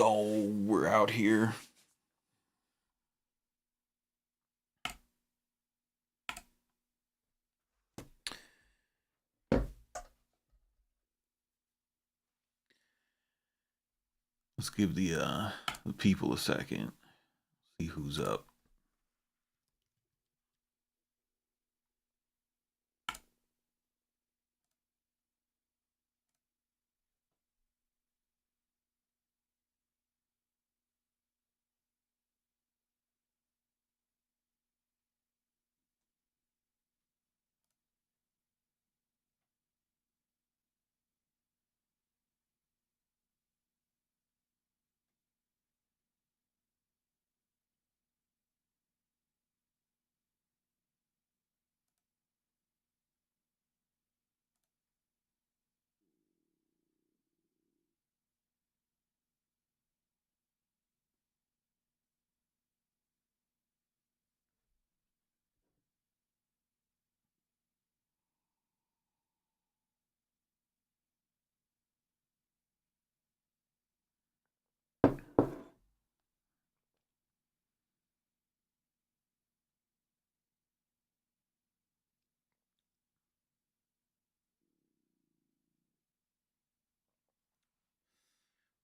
Oh, we're out here. Let's give the people a second. See who's up.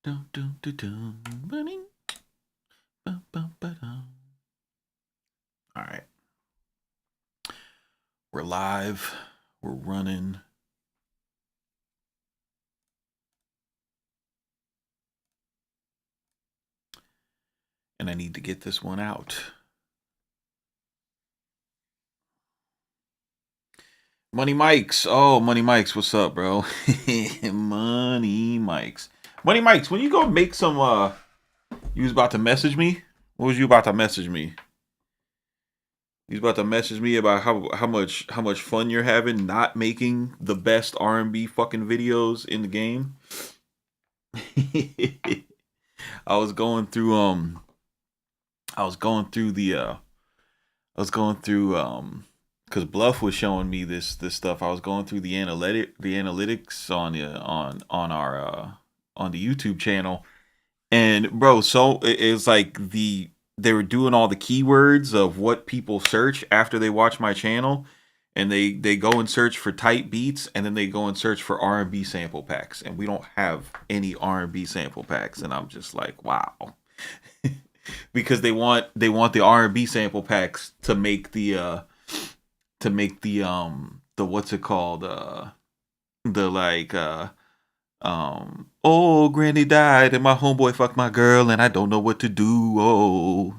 Dun, dun, dun, dun. All right. We're live. We're running. And I need to get this one out. Money Mikes. Oh, Money Mikes. What's up, bro? Money Mikes. Money Mikes, when you go make some you was about to message me? What was you about to message me? He's about to message me about how much fun you're having not making the best R&B fucking videos in the game. I was going through I was going through the I was going through because Bluff was showing me this stuff. I was going through the analytics on our on the YouTube channel. And bro, so it's like they were doing all the keywords of what people search after they watch my channel, and they go and search for tight beats, and then they go and search for R&B sample packs, and we don't have any R&B sample packs, and I'm just like, wow. Because they want the R&B sample packs to make the what's it called, the like oh, granny died and my homeboy fucked my girl and I don't know what to do. Oh,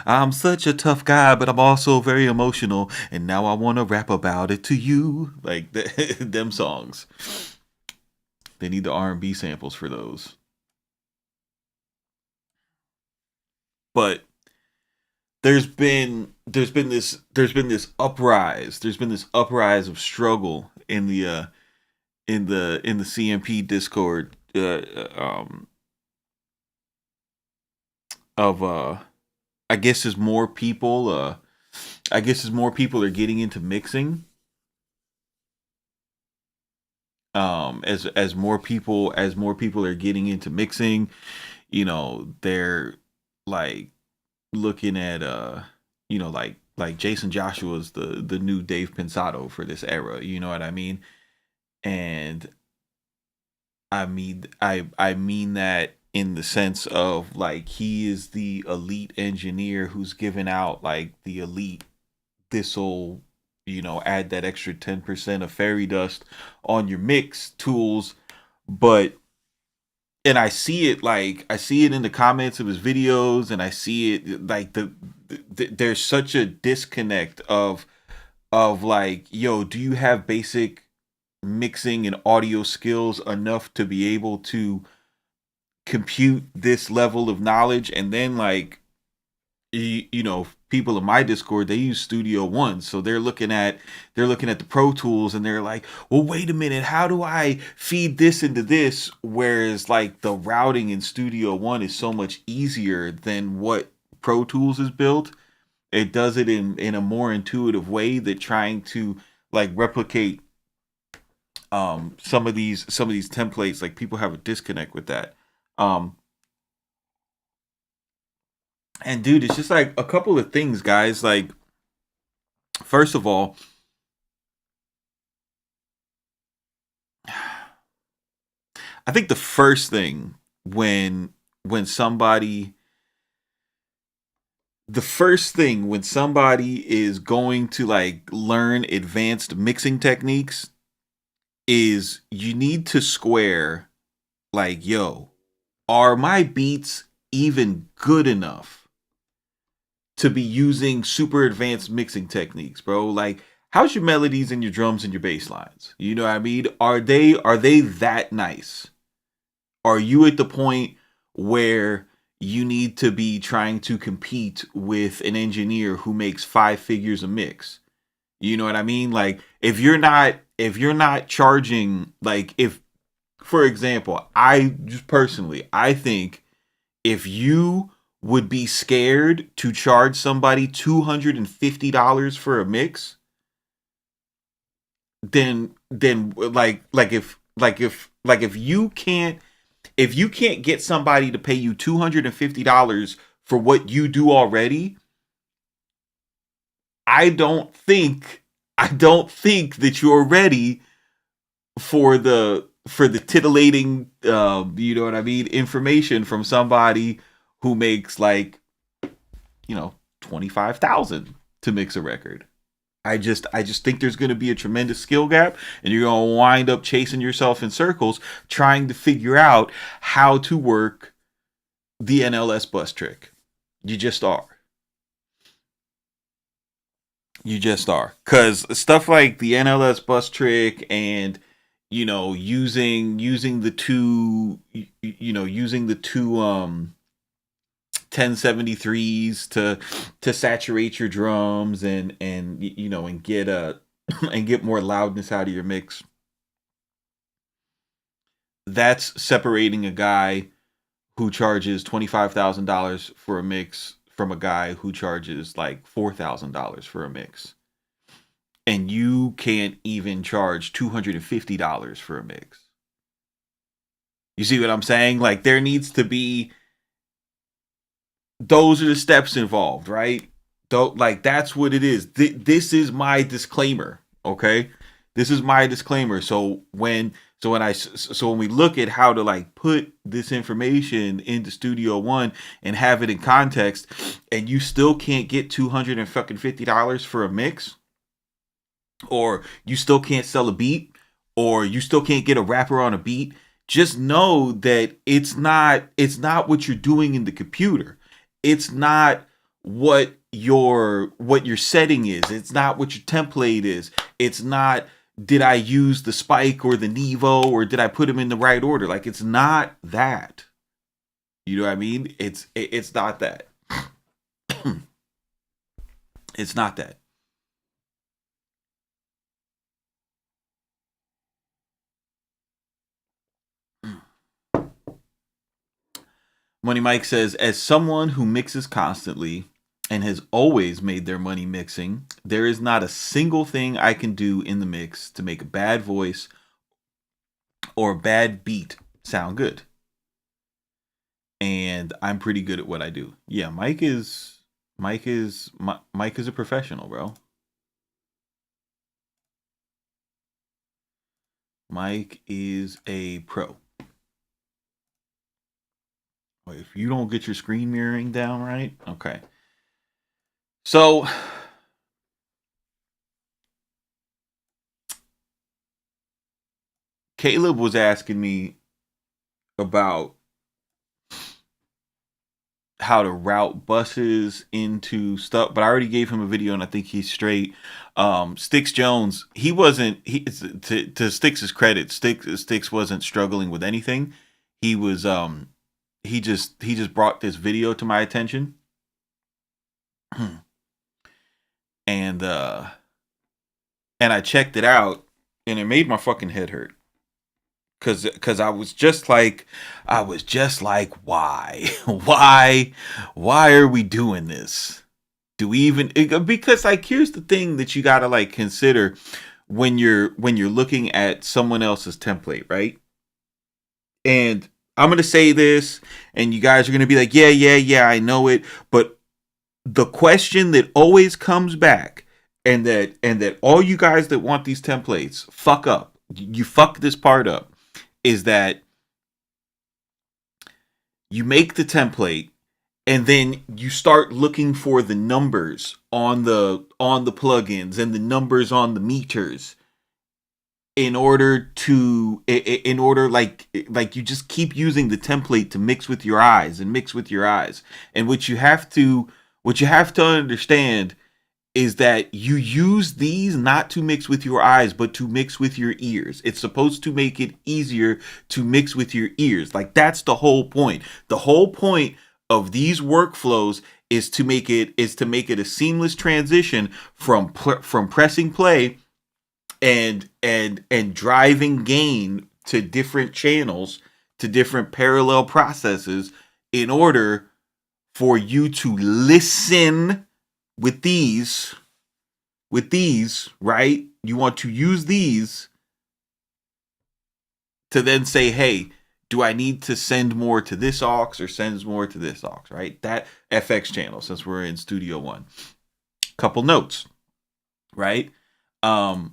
I'm such a tough guy, but I'm also very emotional, and now I want to rap about it to you. Like them songs. They need the R&B samples for those. But there's been this uprise of struggle in the CMP Discord, of I guess as more people are getting into mixing. As more people are getting into mixing, they're like looking at like Jason Joshua's the new Dave Pensado for this era. You know what I mean? And I mean that in the sense of like he is the elite engineer who's given out like the elite, this'll add that extra 10% of fairy dust on your mix tools. But and I see it in the comments of his videos, and I see it like there's such a disconnect of like, yo, do you have basic mixing and audio skills enough to be able to compute this level of knowledge? And then like, people in my Discord, they use Studio One, so they're looking at the Pro Tools, and they're like, well, wait a minute, how do I feed this into this? Whereas like the routing in Studio One is so much easier than what Pro Tools is built. It does it in a more intuitive way that trying to like replicate some of these templates, like people have a disconnect with that. um And dude, it's just like a couple of things, guys. Like, first of all, I think the first thing when somebody the first thing when somebody is going to like learn advanced mixing techniques is you need to square like, yo, are my beats even good enough to be using super advanced mixing techniques, bro? Like, how's your melodies and your drums and your bass lines? You know what I mean? Are they that nice? Are you at the point where you need to be trying to compete with an engineer who makes five figures a mix? You know what I mean? Like, if you're not charging, like, if, for example, I just personally, I think if you would be scared to charge somebody $250 for a mix, then like if you can't get somebody to pay you $250 for what you do already, I don't think I don't think that you're ready for the titillating you know what I mean, information from somebody who makes like, 25,000 to mix a record. I just think there's going to be a tremendous skill gap, and you're going to wind up chasing yourself in circles trying to figure out how to work the NLS bus trick. You just are. You just are. Cuz stuff like the NLS bus trick and using the two using the two 1073s to saturate your drums and get a and get more loudness out of your mix. That's separating a guy who charges $25,000 for a mix from a guy who charges like $4,000 for a mix. And you can't even charge $250 for a mix. You see what I'm saying? Like, there needs to be, those are the steps involved, right? Like, that's what it is. This is my disclaimer, okay? This is my disclaimer. So when we look at how to like put this information into Studio One and have it in context, and you still can't get $250 for a mix, or you still can't sell a beat, or you still can't get a rapper on a beat, just know that it's not what you're doing in the computer. It's not what your setting is. It's not what your template is. It's not, did I use the spike or the Nevo, or did I put them in the right order? Like, it's not that. You know what I mean? It's not that. It's not that. Money Mike says, as someone who mixes constantly and has always made their money mixing, there is not a single thing I can do in the mix to make a bad voice or a bad beat sound good. And I'm pretty good at what I do. Yeah, Mike is a professional, bro. Mike is a pro. If you don't get your screen mirroring down right, okay. So Caleb was asking me about how to route buses into stuff, but I already gave him a video and I think he's straight. Sticks Jones, he wasn't, to Sticks' credit, Sticks wasn't struggling with anything. He was he just brought this video to my attention. and and I checked it out, and it made my fucking head hurt. Cause I was just like, why? Why are we doing this? Do we even, because like, here's the thing that you gotta like consider when you're looking at someone else's template, right? And I'm gonna say this, and you guys are gonna be like, yeah, I know it. But the question that always comes back, and that all you guys that want these templates fuck up, you fuck this part up, is that you make the template and then you start looking for the numbers on the plugins and the numbers on the meters in order like you just keep using the template to mix with your eyes and mix with your eyes. And what you have to understand is that you use these not to mix with your eyes, but to mix with your ears. It's supposed to make it easier to mix with your ears. Like, that's the whole point. The whole point of these workflows is to make it a seamless transition from pressing play and driving gain to different channels, to different parallel processes, in order for you to listen with these, right? You want to use these to then say, hey, do I need to send more to this aux or sends more to this aux, right? That FX channel, since we're in Studio One. Couple notes, right? Pro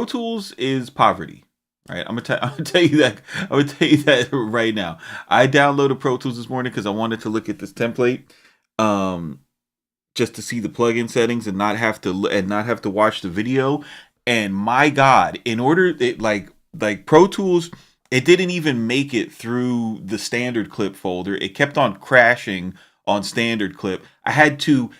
Tools is poverty, right? I'm gonna tell you that right now. I downloaded Pro Tools this morning because I wanted to look at this template, just to see the plugin settings and not have to watch the video. And my God, in order like Pro Tools, it didn't even make it through the standard clip folder. It kept on crashing on standard clip. I had to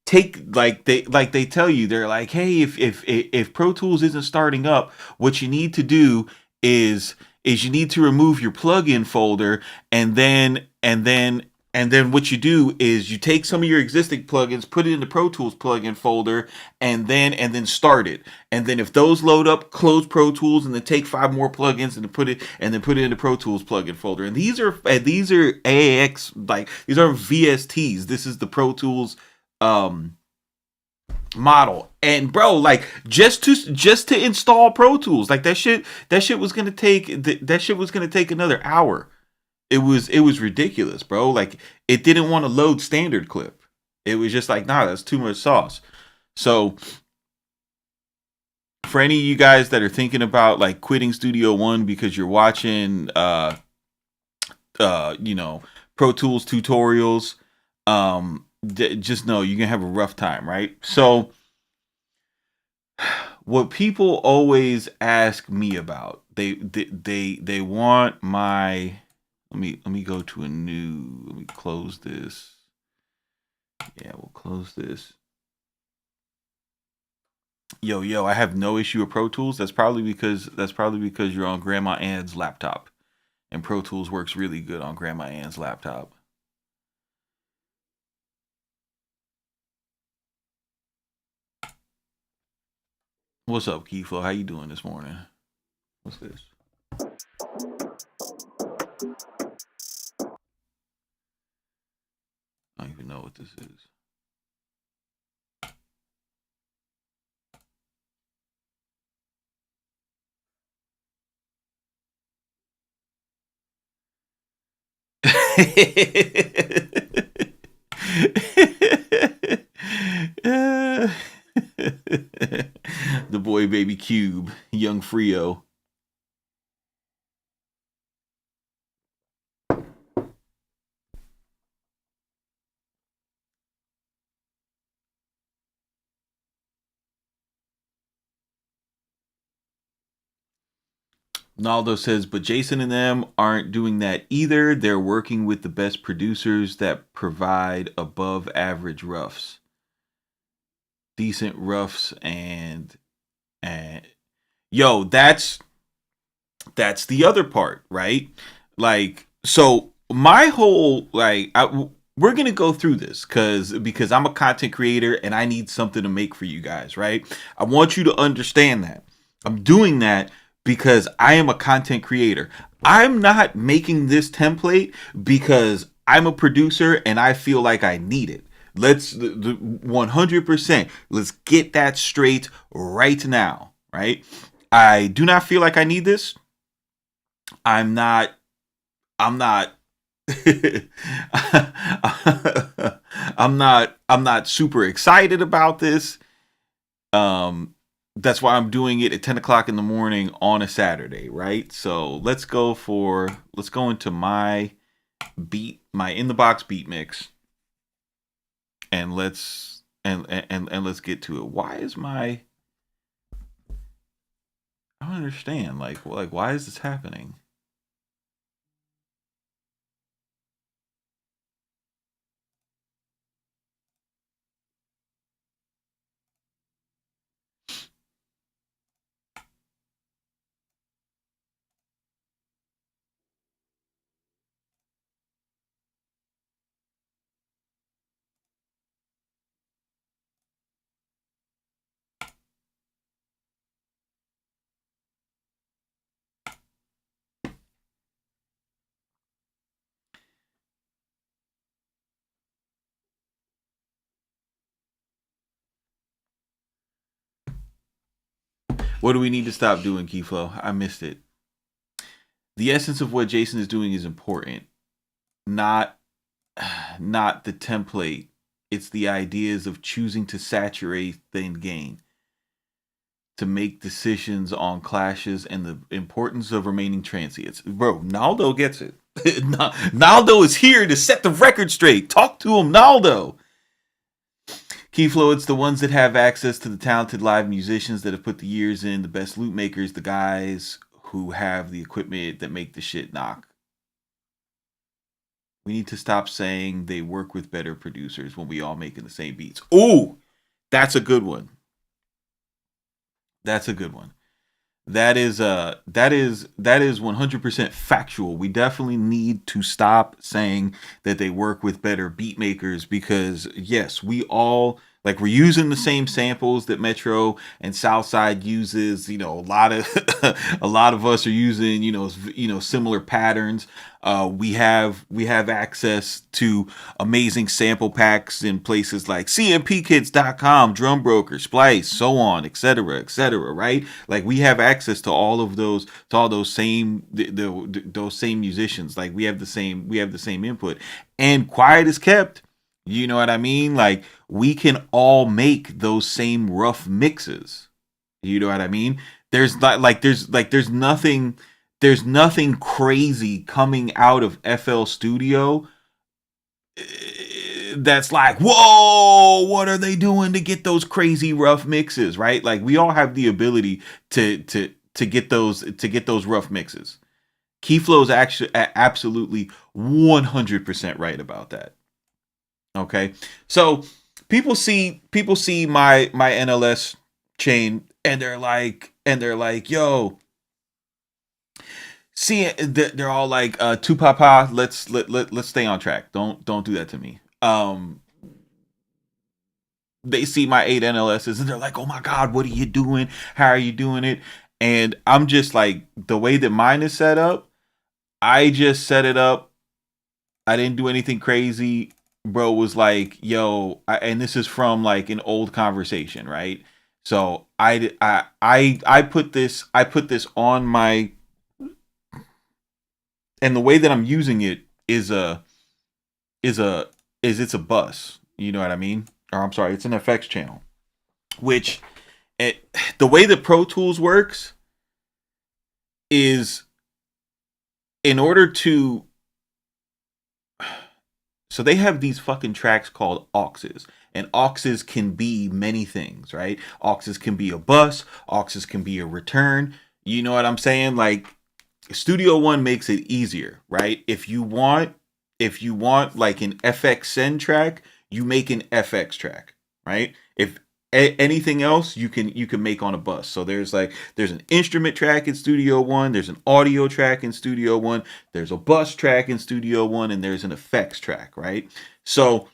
take, like they tell you, they're like, hey, if Pro Tools isn't starting up, what you need to do is you need to remove your plugin folder, and then what you do is you take some of your existing plugins, put it in the Pro Tools plugin folder, and then start it. And then if those load up, close Pro Tools, and then take 5 more plugins and put it in the Pro Tools plugin folder. And these are AAX, like, these are VSTs. This is the Pro Tools model. And bro, like, just to install Pro Tools, like, that shit was gonna take another hour. It was ridiculous, bro. Like, it didn't want to load standard clip. It was just like, nah, that's too much sauce. So for any of you guys that are thinking about, like, quitting Studio One because you're watching Pro Tools tutorials, just know you're gonna have a rough time, right? So what people always ask me about, they want my, let me go to let me close this. Yeah, we'll close this. Yo, I have no issue with Pro Tools. That's probably because you're on Grandma Ann's laptop, and Pro Tools works really good on Grandma Ann's laptop. What's up, Keyflow? How you doing this morning? What's this? I don't even know what this is. The boy baby cube, young Frio. Naldo says, but Jayceon and them aren't doing that either. They're working with the best producers that provide above average roughs. Decent roughs and yo, that's the other part, right? Like, so my whole, like, we're gonna go through this because I'm a content creator and I need something to make for you guys, right? I want you to understand that I'm doing that because I am a content creator. I'm not making this template because I'm a producer and I feel like I need it. Let's 100%. Let's get that straight right now, right? I do not feel like I need this. I'm not I'm not I'm not super excited about this. Um that's why I'm doing it at 10 o'clock in the morning on a Saturday, right? So let's go into my in the box beat mix, and let's get to it. Why is my I don't understand. Like why is this happening? What do we need to stop doing, Keyflow? I missed it. The essence of what Jayceon is doing is important, not not the template. It's the ideas of choosing to saturate then gain, to make decisions on clashes, and the importance of remaining transients. Bro, Naldo gets it. Naldo is here to set the record straight. Talk to him, Naldo. Keyflow, it's the ones that have access to the talented live musicians that have put the years in, the best loot makers, the guys who have the equipment that make the shit knock. We need to stop saying they work with better producers when we all making the same beats. Ooh, that's a good one. That's a good one. That is 100% factual. We definitely need to stop saying that they work with better beat makers, because yes, we all, like, we're using the same samples that Metro and Southside uses. A lot of a lot of us are using similar patterns. We have access to amazing sample packs in places like cmpkids.com, Drum Broker, Splice, so on, etc., right? Like, we have access to all of those, to all those same those same musicians. Like, we have the same input, and quiet is kept. You know what I mean? Like, we can all make those same rough mixes. You know what I mean? There's nothing crazy coming out of FL Studio that's like, whoa, what are they doing to get those crazy rough mixes, right? Like, we all have the ability to get those rough mixes. Keyflow's actually absolutely 100% right about that. Okay, so people see my NLS chain, and they're like, yo, see, they're all like, two papa, let's stay on track. Don't do that to me. They see my 8 NLSs, and they're like, oh my god, what are you doing? How are you doing it? And I'm just like, the way that mine is set up, I just set it up. I didn't do anything crazy. Bro was like, yo, and this is from like an old conversation, right? So I put this on my, and the way that I'm using it is a is it's a bus. You know what I mean? Or, I'm sorry, it's an FX channel. Which, the way that Pro Tools works is, in order to, so they have these fucking tracks called auxes, and auxes can be many things, right? Auxes can be a bus, auxes can be a return. You know what I'm saying? Like, Studio One makes it easier, right? If you want like an FX send track, you make an FX track, right? If anything else, you can make on a bus. So there's an instrument track in Studio One, there's an audio track in Studio One, there's a bus track in Studio One, and there's an effects track, right? So,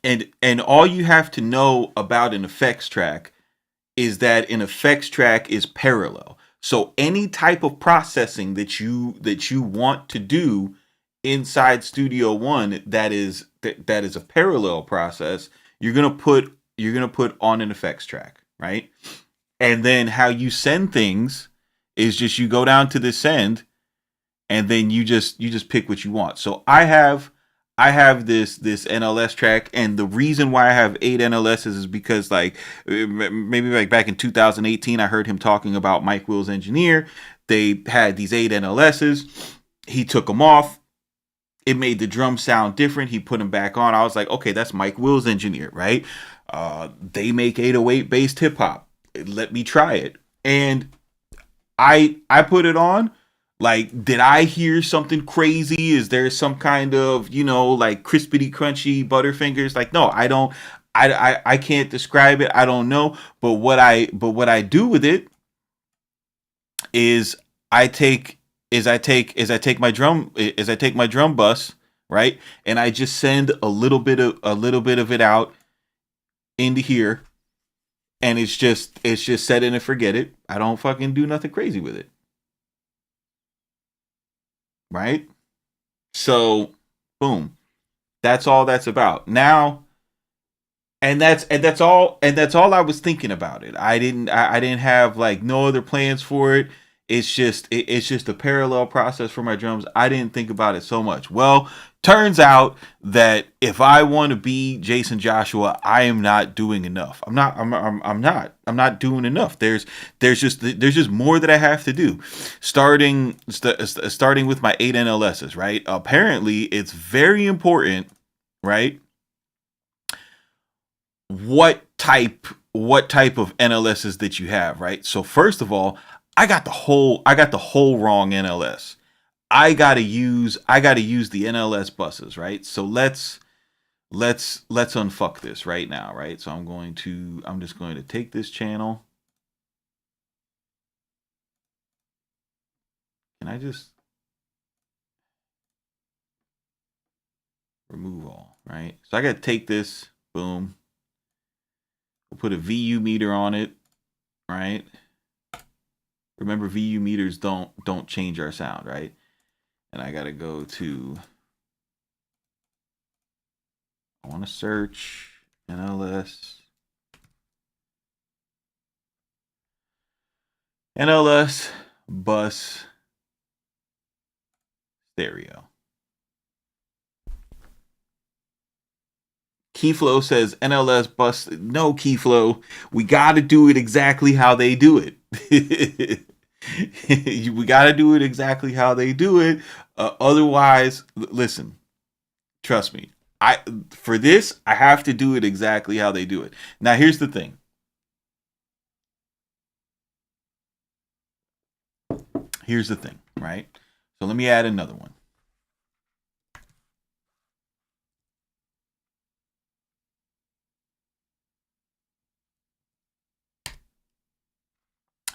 and all you have to know about an effects track is that an effects track is parallel. So any type of processing that you want to do inside Studio One, that is a parallel process, you're gonna put on an effects track, right? And then how you send things is just, you go down to the send, and then you just pick what you want. So I have this NLS track, and the reason why I have 8 NLSs is because like maybe like back in 2018 I heard him talking about Mike Will's Engineer. They had these 8 NLSs. He took them off. It made the drum sound different. He put them back on. I was like, okay, that's Mike Will's Engineer, right? They make 808 based hip hop. Let me try it. And I put it on. Like, did I hear something crazy? Is there some kind of, like crispity crunchy Butterfingers? Like, no, I don't. I can't describe it. I don't know. But what I do with it is I take my drum bus, right? And I just send a little bit of it out into here, and it's just set in and forget it. I don't fucking do nothing crazy with it. Right? So boom. That's all that's about. Now, and that's all I was thinking about it. I didn't have like no other plans for it. It's just a parallel process for my drums. I didn't think about it so much. Well, turns out that if I want to be Jayceon Joshua, I am not doing enough. I'm not doing enough. There's just more that I have to do. Starting with my 8 NLSs, right? Apparently, it's very important, right? What type of NLSs that you have, right? So first of all, I got the whole wrong NLS. I gotta use the NLS buses, right? So let's unfuck this right now, right? So I'm just going to take this channel. Can I just remove all, right? So I gotta take this, boom. We'll put a VU meter on it, right? Remember, VU meters don't change our sound, right? And I gotta go to, I want to search NLS bus stereo. Keyflow says NLS bus. No, Keyflow. We got to do it exactly how they do it. We got to do it exactly how they do it. Otherwise, listen, trust me. For this, I have to do it exactly how they do it. Now, here's the thing. Right? So let me add another one.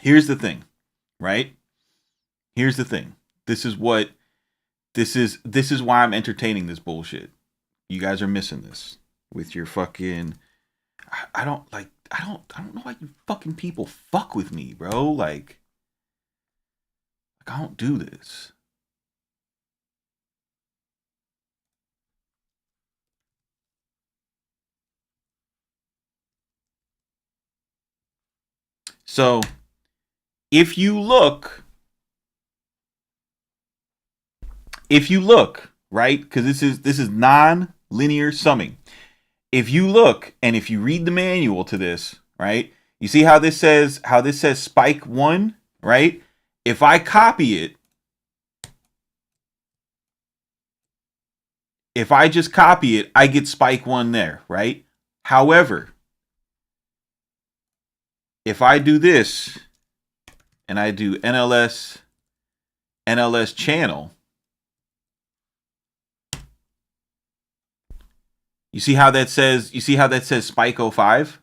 Here's the thing, right? Here's the thing. This is why I'm entertaining this bullshit. You guys are missing this with your fucking. I don't know why you fucking people fuck with me, bro. Like I don't do this. So if you look, right? Because this is non-linear summing. If you look and if you read the manual to this, right? You see how this says spike 1, right? If I copy it, if I just copy it, I get spike 1 there, right? However, if I do this and I do NLS channel, you see how that says spike 05?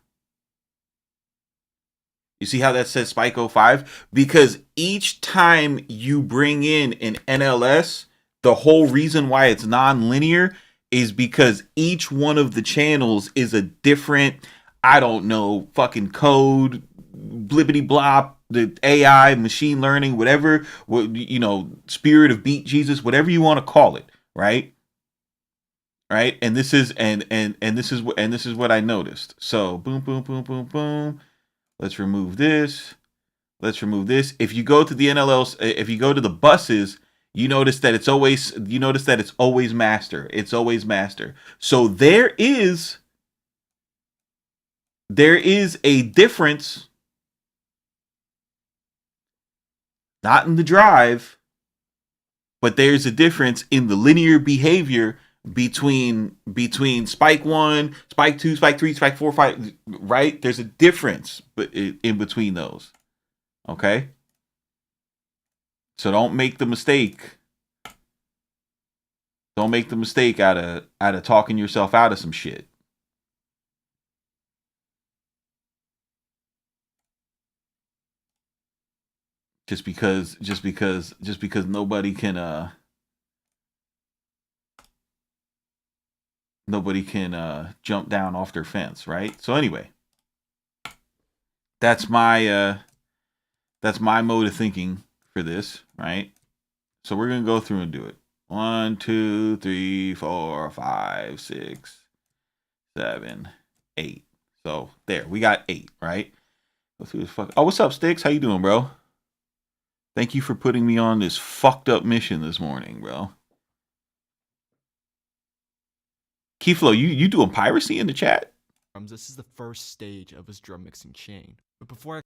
You see how that says spike 05? Because each time you bring in an NLS, the whole reason why it's non-linear is because each one of the channels is a different, I don't know, fucking code, blippity blop, the AI, machine learning, whatever, spirit of beat Jesus, whatever you want to call it, right? Right? And this is what I noticed. So boom, boom, boom, boom, boom. Let's remove this. If you go to the NLLs, if you go to the buses, You notice that it's always master. It's always master. So there is a difference, not in the drive, but there's a difference in the linear behavior between spike 1, spike 2, spike 3, spike 4, 5, right? There's a difference in between those. Okay? So don't make the mistake. Don't make the mistake out of talking yourself out of some shit. Just because nobody can jump down off their fence, right? So anyway, that's my mode of thinking for this, right? So we're gonna go through and do it. 1, 2, 3, 4, 5, 6, 7, 8. So there, we got 8, right? Go through this Oh, what's up, Sticks? How you doing, bro? Thank you for putting me on this fucked up mission this morning, bro. Keyflow, you doing piracy in the chat? This is the first stage of his drum mixing chain. But before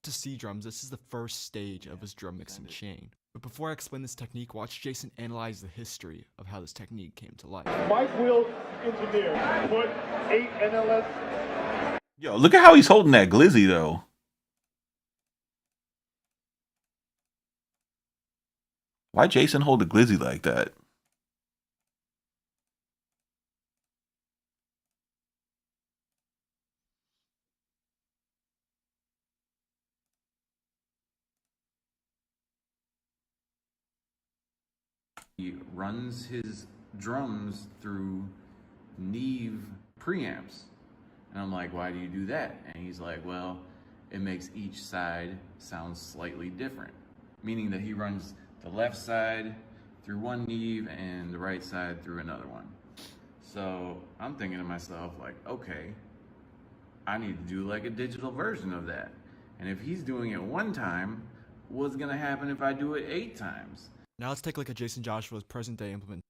to C drums, this is the first stage of his drum mixing chain. But before I explain this technique, watch Jayceon analyze the history of how this technique came to life. Mike Wheels, engineer, put 8 NLS. Yo, look at how he's holding that glizzy though. Why Jayceon hold the glizzy like that? He runs his drums through Neve preamps. And I'm like, why do you do that? And he's like, well, it makes each side sound slightly different. Meaning that he runs the left side through one Neve and the right side through another one. So I'm thinking to myself, like, okay, I need to do like a digital version of that. And if he's doing it one time, what's gonna happen if I do it 8 times? Now let's take a look at Jayceon Joshua's present day implementation.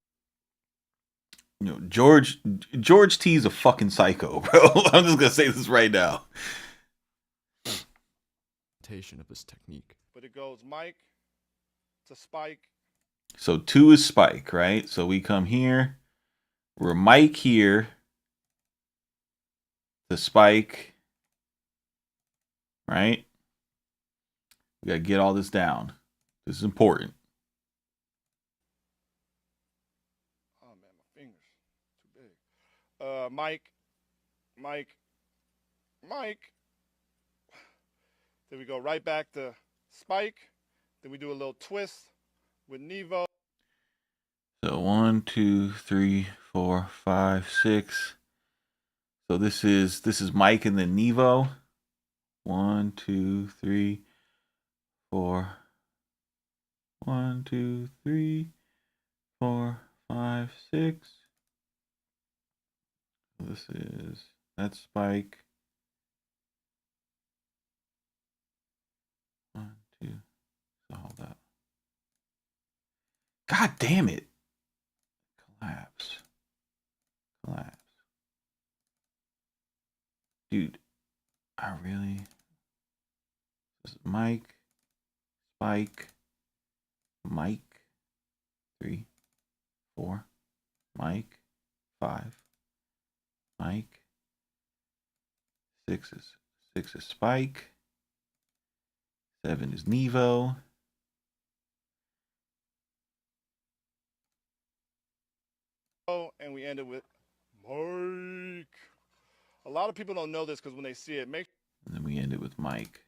You know, George T's a fucking psycho, bro. I'm just gonna say this right now. Of this technique. But it goes Mike to Spike. So 2 is Spike, right? So we come here. We're Mike here. The Spike. Right? We gotta get all this down. This is important. Oh man, my fingers too big. Mike. Then we go right back to Spike. Then we do a little twist with Nevo. So 1, 2, 3, 4, 5, 6. So this is Mike and then Nevo. 1, 2, 3, 4. 1, 2, 3, 4, 5, 6. That's Spike. 1, 2. So hold up. God damn it. Collapse. Dude, I really. This is Mike, Spike, Mike, 3, 4, Mike, 5, Mike, 6 is Spike, 7 is Nevo. And we end it with Mike. A lot of people don't know this because when they see it, and then we end it with Mike.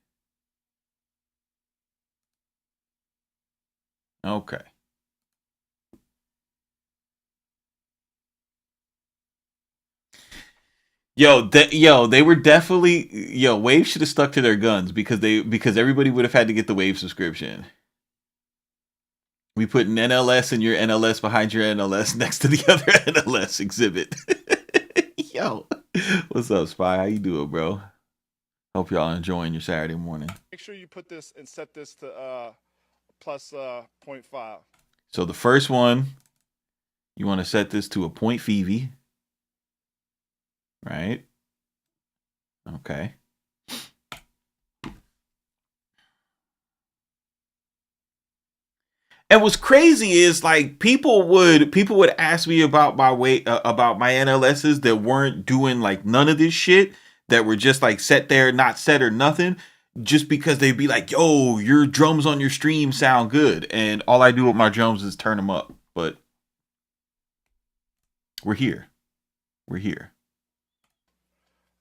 Okay. They were definitely Wave should have stuck to their guns because everybody would have had to get the Wave subscription. We put an NLS and your NLS behind your NLS next to the other NLS exhibit. Yo, what's up, Spy? How you doing, bro? Hope y'all enjoying your Saturday morning. Make sure you put this and set this to plus 0.5. So the first one, you want to set this to a 0.5, right? Okay. And what's crazy is like people would ask me about my about my NLSs that weren't doing like none of this shit, that were just like set there, not set or nothing, just because they'd be like, "Yo, your drums on your stream sound good," and all I do with my drums is turn them up. But we're here. We're here.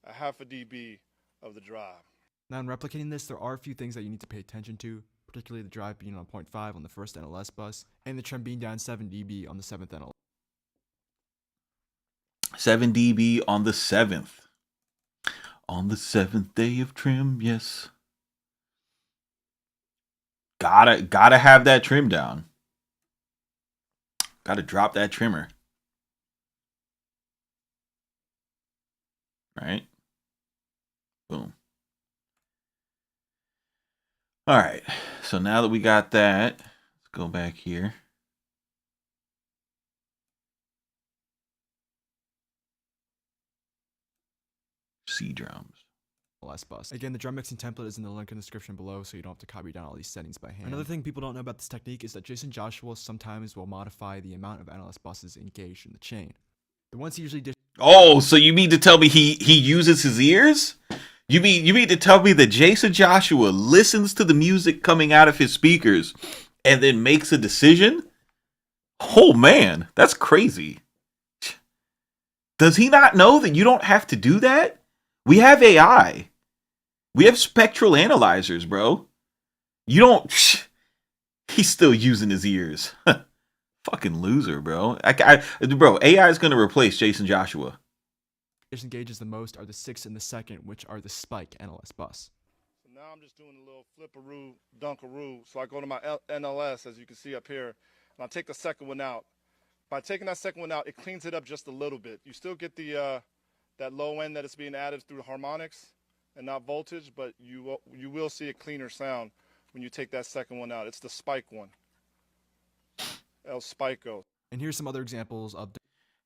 A half a dB of the drive. Now, in replicating this, there are a few things that you need to pay attention to, particularly the drive being on 0.5 on the first NLS bus, and the trim being down 7 dB on the 7th NLS. 7 dB on the 7th. On the 7th day of trim, yes. Gotta have that trim down. Gotta drop that trimmer. Right? Boom. All right. So now that we got that, let's go back here. C drums. Bus. Again, the drum mixing template is in the link in the description below, so you don't have to copy down all these settings by hand. Another thing people don't know about this technique is that Jayceon Joshua sometimes will modify the amount of NLS buses engaged in the chain. The ones he usually dishes. Oh, so you mean to tell me he uses his ears? You mean to tell me that Jayceon Joshua listens to the music coming out of his speakers and then makes a decision? Oh man, that's crazy. Does he not know that you don't have to do that? We have AI. We have spectral analyzers, bro. You don't... He's still using his ears. Fucking loser, bro. Bro, AI is going to replace Jayceon Joshua. Engages the most are the 6th and the 2nd, which are the spike NLS bus. So now I'm just doing a little flipperoo, dunkaroo. So I go to my NLS, as you can see up here, and I take the second one out. By taking that second one out, it cleans it up just a little bit. You still get the that low end that is being added through harmonics and not voltage, but you will see a cleaner sound when you take that second one out. It's the spike one. El Spico. And here's some other examples of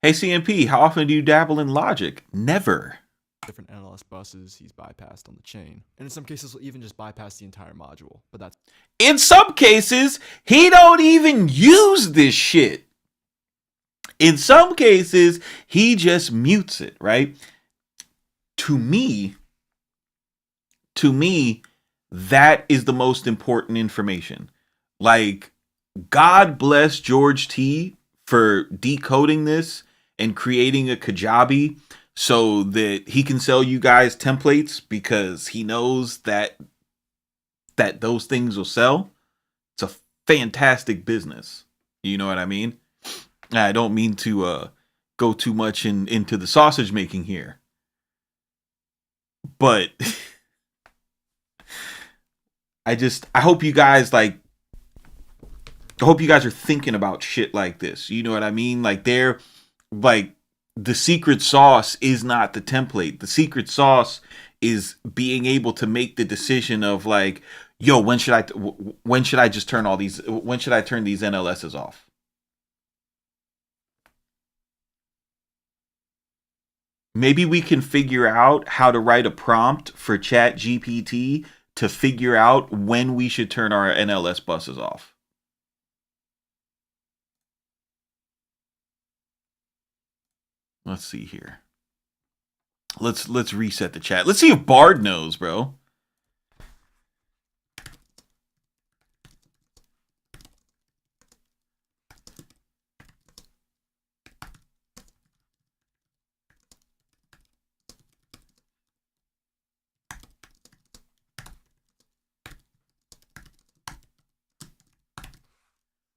Hey CMP, how often do you dabble in Logic? Never. different NLS buses he's bypassed on the chain. And in some cases, he'll even just bypass the entire module. But that's... In some cases, he don't even use this shit. In some cases, he just mutes it, right? To me, that is the most important information. Like, God bless George T for decoding this and creating a Kajabi so that he can sell you guys templates, because he knows that those things will sell. It's a fantastic business. You know what I mean? I don't mean to go too much into the sausage making here, but I hope you guys I hope you guys are thinking about shit like this. You know what I mean? Like, they're like, the secret sauce is not the template. The secret sauce is being able to make the decision of like, yo, when should I just turn when should I turn these NLSs off? Maybe we can figure out how to write a prompt for ChatGPT to figure out when we should turn our NLS buses off. Let's see here. Let's reset the chat. Let's see if Bard knows, bro.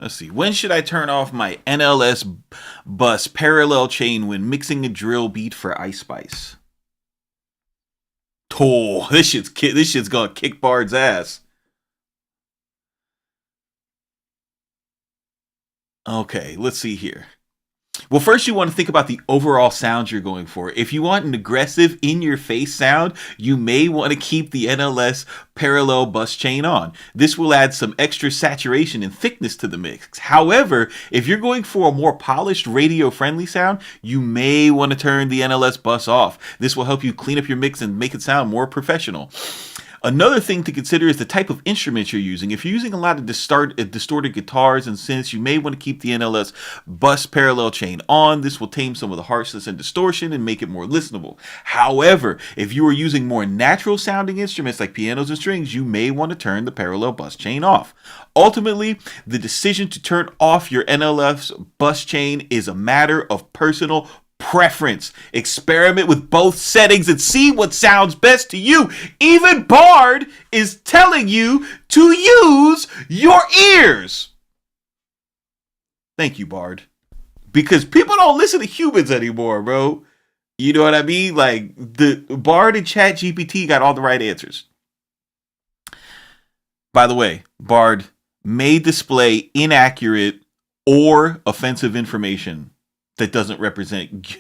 Let's see. When should I turn off my NLS bus parallel chain when mixing a drill beat for Ice Spice? Oh, this shit's gonna kick Bard's ass. Okay, let's see here. Well, first you want to think about the overall sound you're going for. If you want an aggressive, in-your-face sound, you may want to keep the NLS parallel bus chain on. This will add some extra saturation and thickness to the mix. However, if you're going for a more polished, radio-friendly sound, you may want to turn the NLS bus off. This will help you clean up your mix and make it sound more professional. Another thing to consider is the type of instrument you're using. If you're using a lot of distorted guitars and synths, you may want to keep the NLS bus parallel chain on. This will tame some of the harshness and distortion and make it more listenable. However, if you are using more natural sounding instruments like pianos and strings, you may want to turn the parallel bus chain off. Ultimately, the decision to turn off your NLS bus chain is a matter of personal preference. Experiment with both settings and see what sounds best to you. Even Bard is telling you to use your ears. Thank you, Bard. Because people don't listen to humans anymore, bro. You know what I mean? Like, the Bard and ChatGPT got all the right answers. By the way, Bard may display inaccurate or offensive information that doesn't represent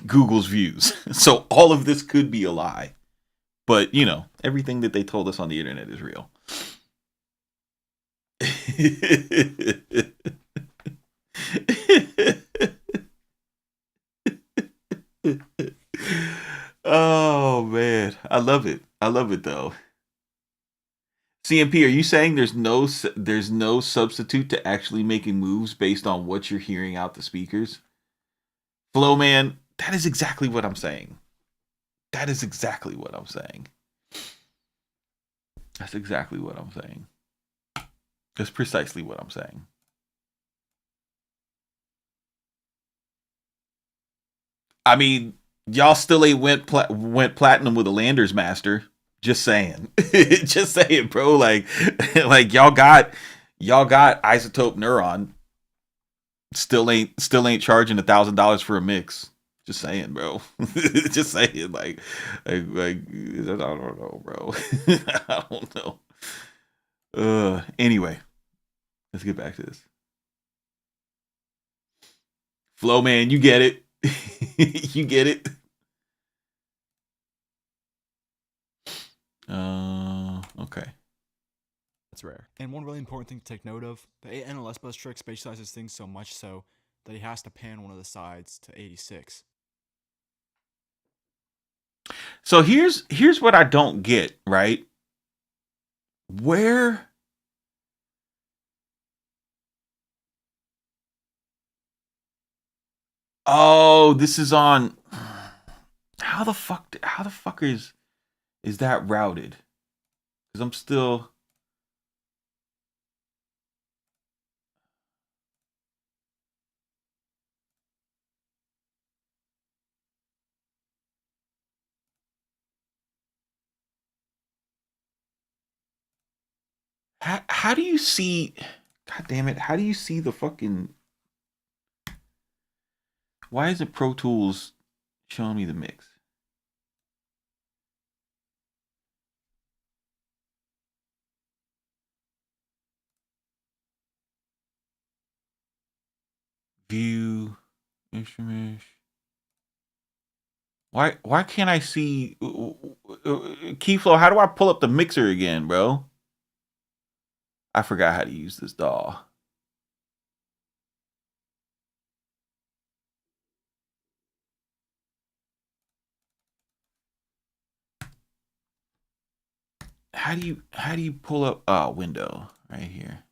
Google's views. So all of this could be a lie. But, you know, everything that they told us on the internet is real. Oh, man. I love it. I love it, though. CMP, are you saying there's no substitute to actually making moves based on what you're hearing out the speakers? Flow man, that is exactly what I'm saying. That is exactly what I'm saying. That's exactly what I'm saying. That's precisely what I'm saying. I mean, y'all still ain't went platinum with a Landers Master. Just saying. Just saying, bro. Like y'all got Isotope Neuron. Still ain't charging $1,000 for a mix. Just saying, bro. Just saying, like I don't know, bro. I don't know. Anyway, let's get back to this. Flow man, you get it. You get it. Okay. That's rare. And one really important thing to take note of, the 8 NLS bus trick spatializes things so much so that he has to pan one of the sides to 86. So here's what I don't get, right? Where Oh, this is on how the fuck is that routed? Cuz I'm still How do you see? God damn it! How do you see the fucking? Why isn't Pro Tools showing me the mix? View instrument. Why can't I see Keyflow? How do I pull up the mixer again, bro? I forgot how to use this DAW. How do you pull up window right here?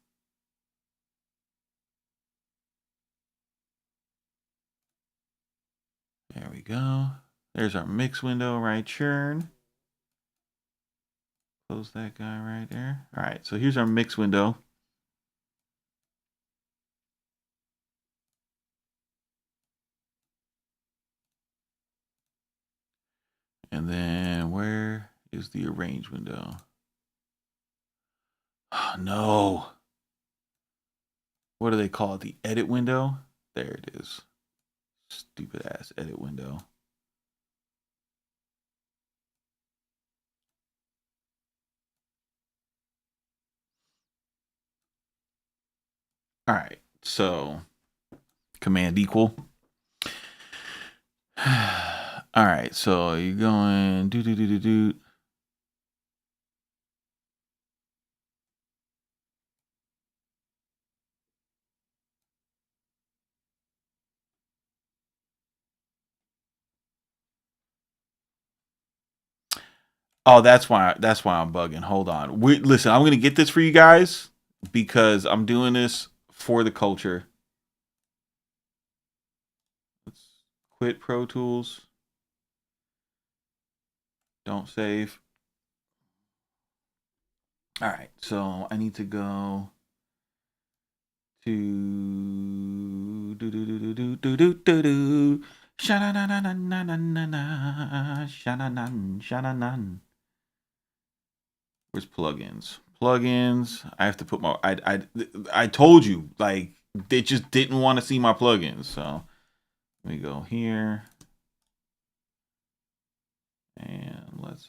There we go. There's our mix window, right? Churn. Close that guy right there. All right, so here's our mix window. And then where is the arrange window? Oh, no. What do they call it? The edit window? There it is. Stupid ass edit window. All right. So command equal. All right, so you're going do. Oh, that's why I'm bugging. Hold on. Listen, I'm gonna get this for you guys because I'm doing this for the culture. Let's quit Pro Tools. Don't save. All right, so I need to go to do. Shananan. Where's plugins? Plugins. I have to put my. I told you, like, they just didn't want to see my plugins. So let me go here, and let's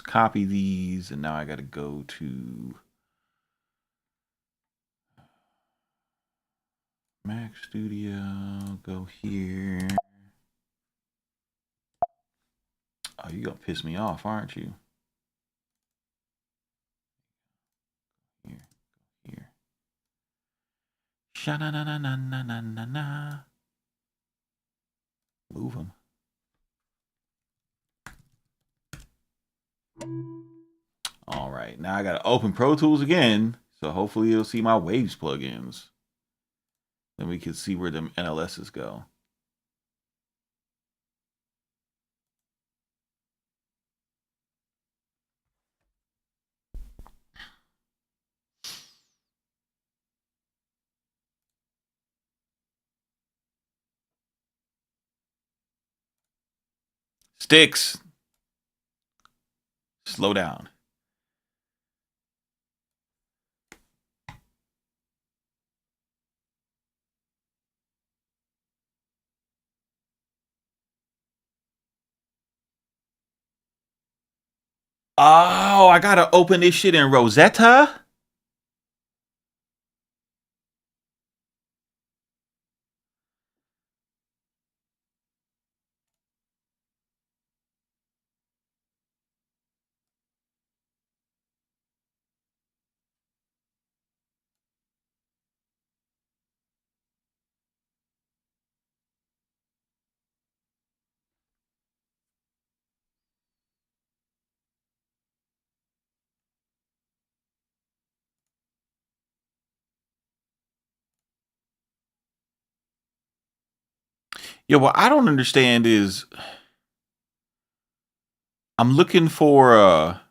copy these, and now I got to go to Mac Studio. Go here. Oh, you gonna piss me off, aren't you? Here. Sha-na-na-na-na-na-na-na. Move them. All right, now I gotta open Pro Tools again, so hopefully you'll see my Waves plugins. Then we can see where them NLSs go. Sticks. Slow down. Oh, I gotta open this shit in Rosetta? Yeah, what I don't understand is I'm looking for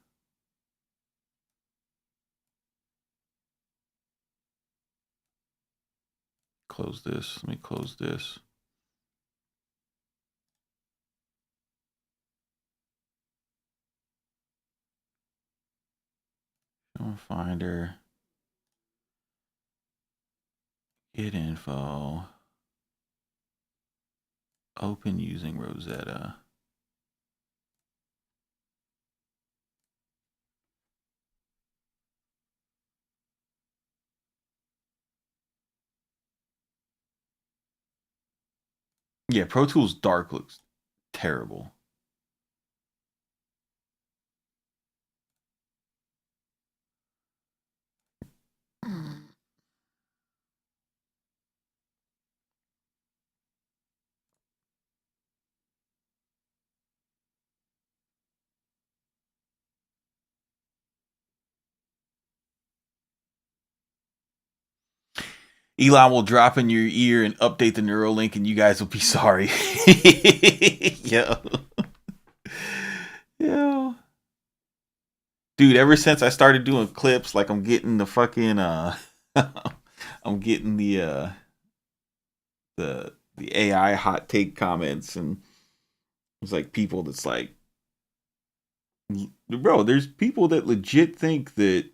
close this. Let me close this. Finder. Get info. Open using Rosetta. Yeah, Pro Tools Dark looks terrible. Elon will drop in your ear and update the Neuralink, and you guys will be sorry. Yo. Yo. Dude, ever since I started doing clips, like I'm getting the fucking I'm getting the AI hot take comments, and it's like people that's like, bro, there's people that legit think that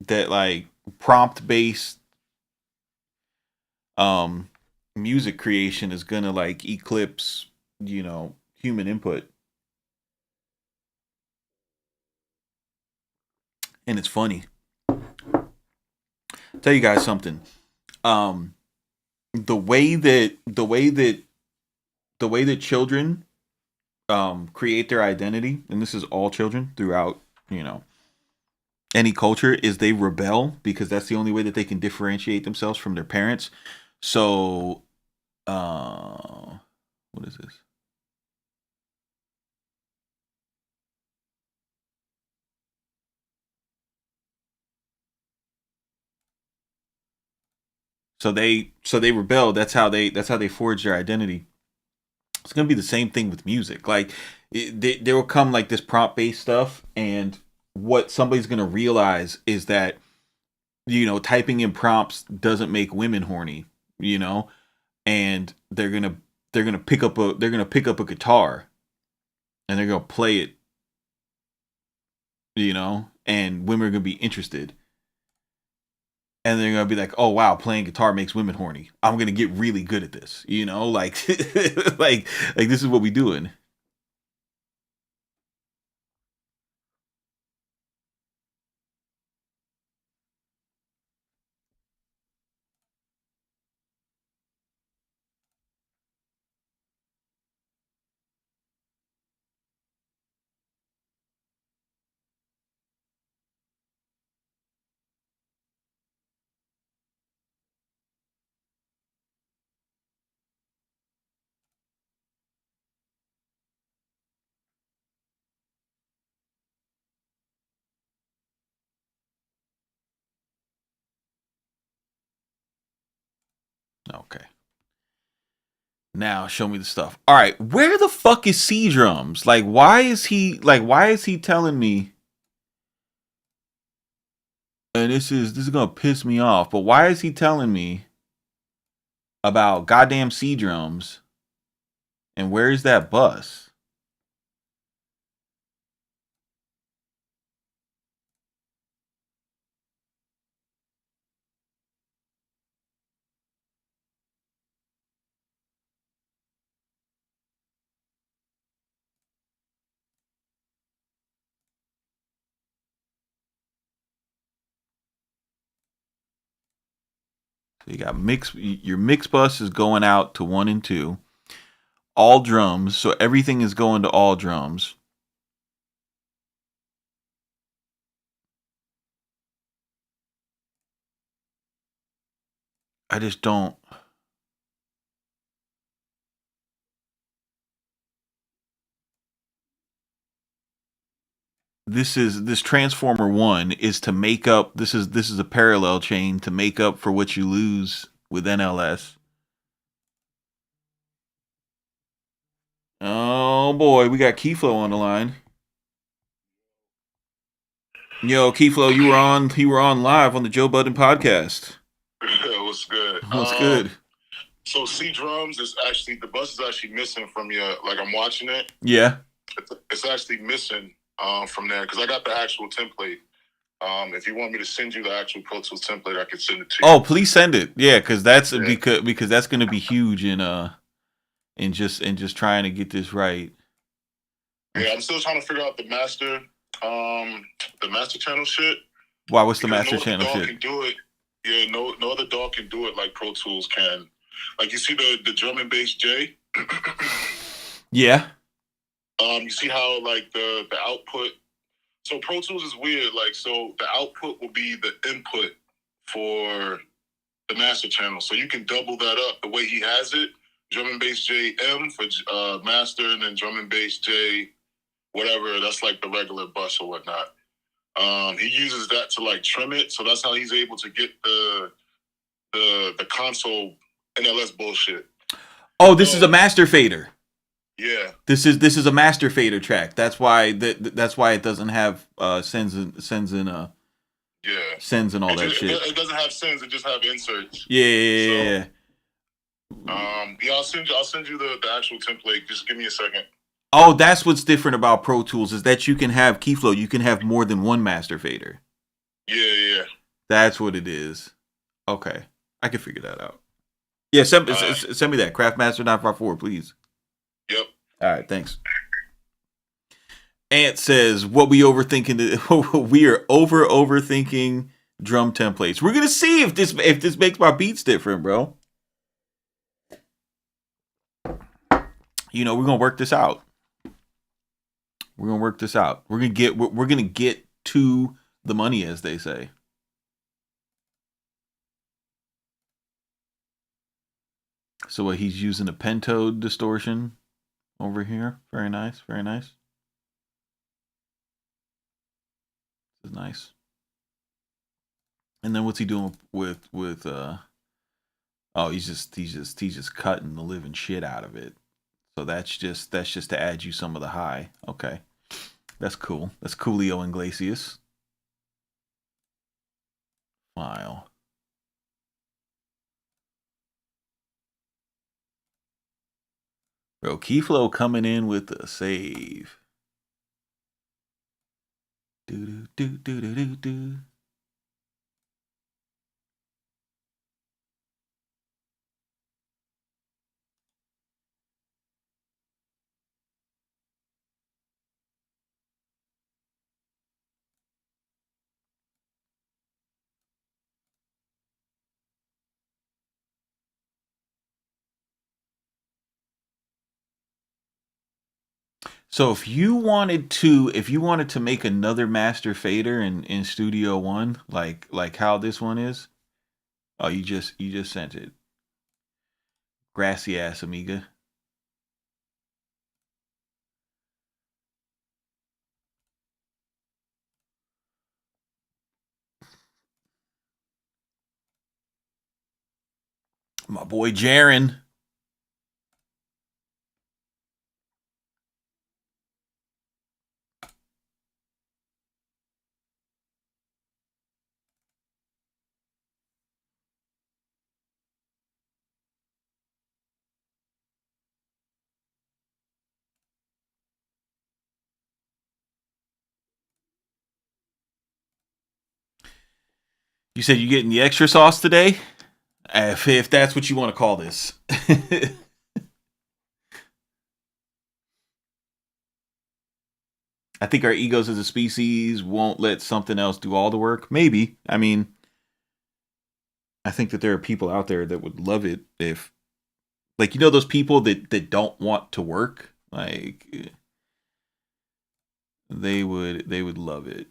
like prompt based music creation is gonna like eclipse, human input. and it's funny. I'll tell you guys something. The way that children create their identity, and this is all children throughout, any culture, is they rebel because that's the only way that they can differentiate themselves from their parents. So, what is this? So they rebel. That's how they forge their identity. It's gonna be the same thing with music. Like there will come like this prompt based stuff, and what somebody's gonna realize is that typing in prompts doesn't make women horny. And they're gonna pick up a guitar, and they're gonna play it. And women are gonna be interested. And they're gonna be like, "Oh wow, playing guitar makes women horny. I'm gonna get really good at this." Like, like this is what we doing. Okay. Now show me the stuff. All right, where the fuck is C drums? Like, why is he telling me? And this is gonna piss me off. But why is he telling me about goddamn C drums? And where is that bus? So you got your mix bus is going out to 1 and 2. All drums, so everything is going to all drums. I just don't. This transformer 1 is to make up. This is a parallel chain to make up for what you lose with NLS. Oh boy, we got Keyflow on the line. Yo, Keyflow, you were on live on the Joe Budden podcast. What's good? What's good? So C drums is actually, the bus is actually missing from your, like, I'm watching it. Yeah. It's actually missing from there because I got the actual template. If you want me to send you the actual Pro Tools template, I can send it to you. Oh, please send it. Yeah, because that's because that's going to be huge in just trying to get this right. Yeah, I'm still trying to figure out the master channel shit. Why? What's the Because master channel shit? can do it. Yeah, no other dog can do it like Pro Tools can. Like, you see the drum and bass J. Yeah. You see how, like, the output. So Pro Tools is weird. Like, so the output will be the input for the master channel. So you can double that up the way he has it. Drum and bass J M for master, and then drum and bass J whatever. That's like the regular bus or whatnot. He uses that to, like, trim it. So that's how he's able to get the console NLS bullshit. Oh, this is a master fader. Yeah. This is a master fader track. That's why that's why it doesn't have sends and all that shit. It doesn't have sends. It just have inserts. Yeah. I'll send you the actual template. Just give me a second. Oh, that's what's different about Pro Tools is that you can have Keyflow. You can have more than one master fader. Yeah. That's what it is. Okay, I can figure that out. Yeah, send me that Craftmaster 954, please. Yep. All right, thanks. Ant says, "What we overthinking? We are overthinking drum templates. We're gonna see if this makes my beats different, bro. You know, we're gonna work this out. We're gonna work this out. We're gonna get to the money, as they say." So what, he's using a pentode distortion over here. Very nice, very nice. This is nice. And then what's he doing with oh, he's just cutting the living shit out of it. So that's just to add you some of the high. Okay. That's cool. That's Coolio Iglesias. File. Bro, Keyflow coming in with a save. Do do do do do do. So if you wanted to make another master fader in Studio One, like how this one is, oh, you just sent it. Grassy ass amiga. My boy Jaren. You said you're getting the extra sauce today? If that's what you want to call this. I think our egos as a species won't let something else do all the work. Maybe. I mean, I think that there are people out there that would love it if, like, you know, those people that don't want to work, like, they would love it.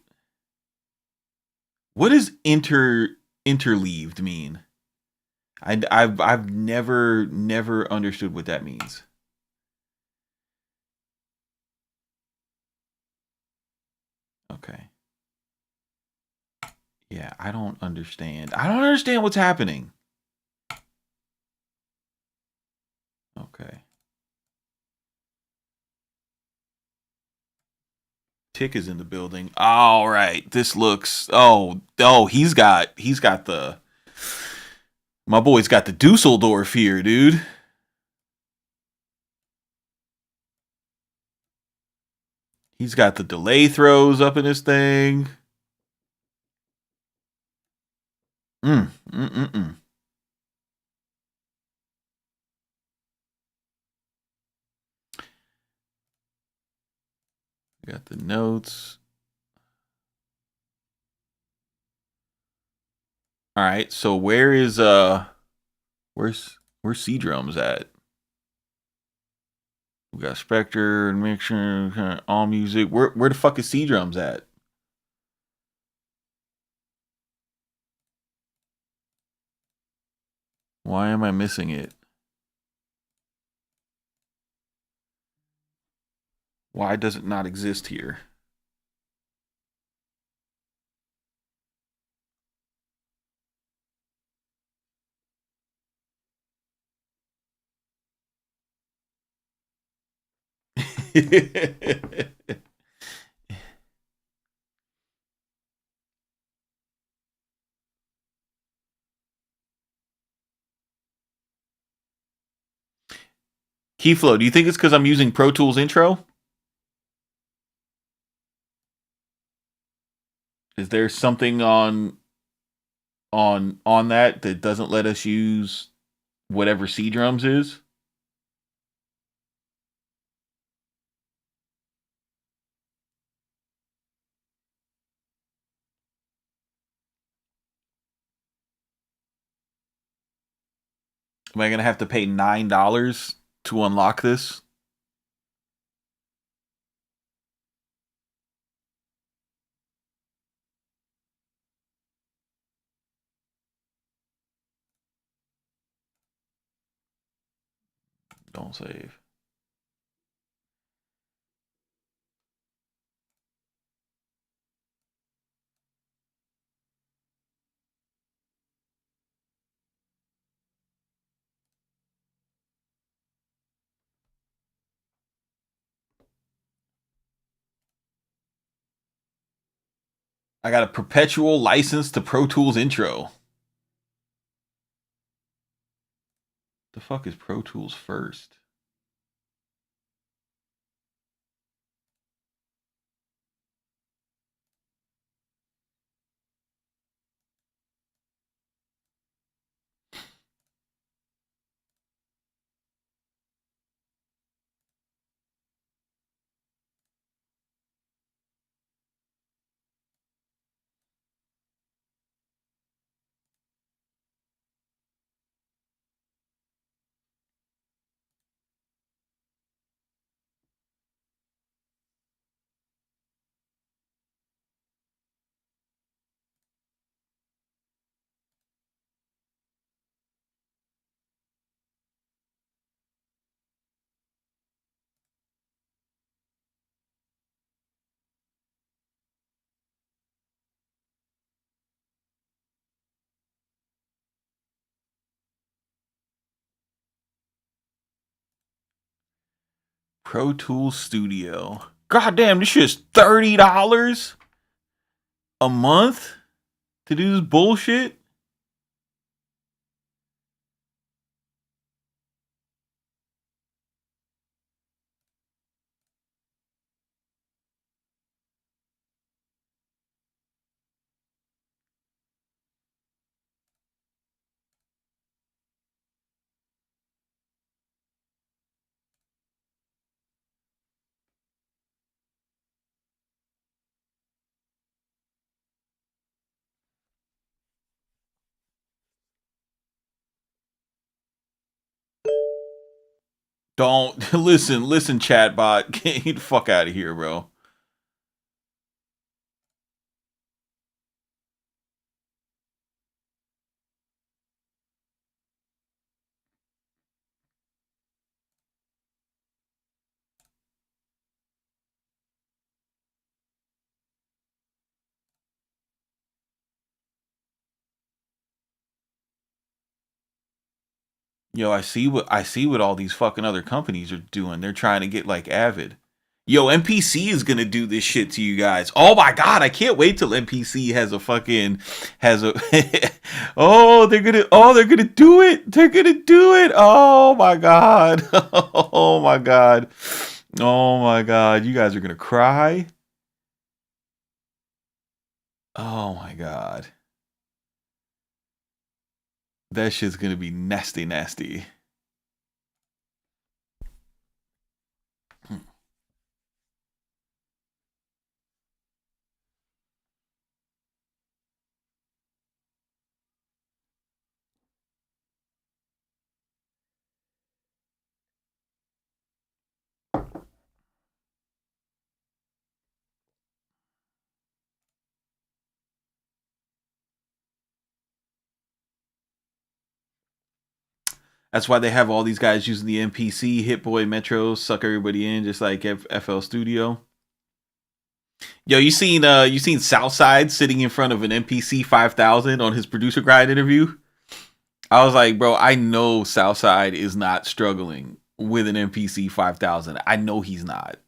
What does interleaved mean? I've never understood what that means. Okay. Yeah, I don't understand. I don't understand what's happening. Okay. Tick is in the building. All right. This looks he's got the my boy's got the Dusseldorf here, dude. He's got the delay throws up in this thing. Mm. Got the notes. All right, so where's C drums at? We got Spectre and Mixer, All Music. Where the fuck is C drums at? Why am I missing it? Why does it not exist here? Keyflow, do you think it's because I'm using Pro Tools intro? Is there something on that doesn't let us use whatever C drums is? Am I gonna have to pay $9 to unlock this? Don't save. I got a perpetual license to Pro Tools Intro. The fuck is Pro Tools first? Pro Tools Studio. God damn, this shit's $30 a month to do this bullshit. Don't listen, chatbot. Get the fuck out of here, bro. Yo, I see what all these fucking other companies are doing. They're trying to get like Avid. Yo, NPC is gonna do this shit to you guys. Oh my god, I can't wait till NPC has a fucking has a they're gonna do it. They're gonna do it. Oh my god. Oh my god. Oh my god. You guys are gonna cry. Oh my god. That shit's gonna be nasty, nasty. That's why they have all these guys using the NPC, Hit Boy, Metro, suck everybody in, just like FL Studio. Yo, you seen Southside sitting in front of an NPC 5000 on his producer grind interview? I was like, bro, I know Southside is not struggling with an NPC 5000. I know he's not.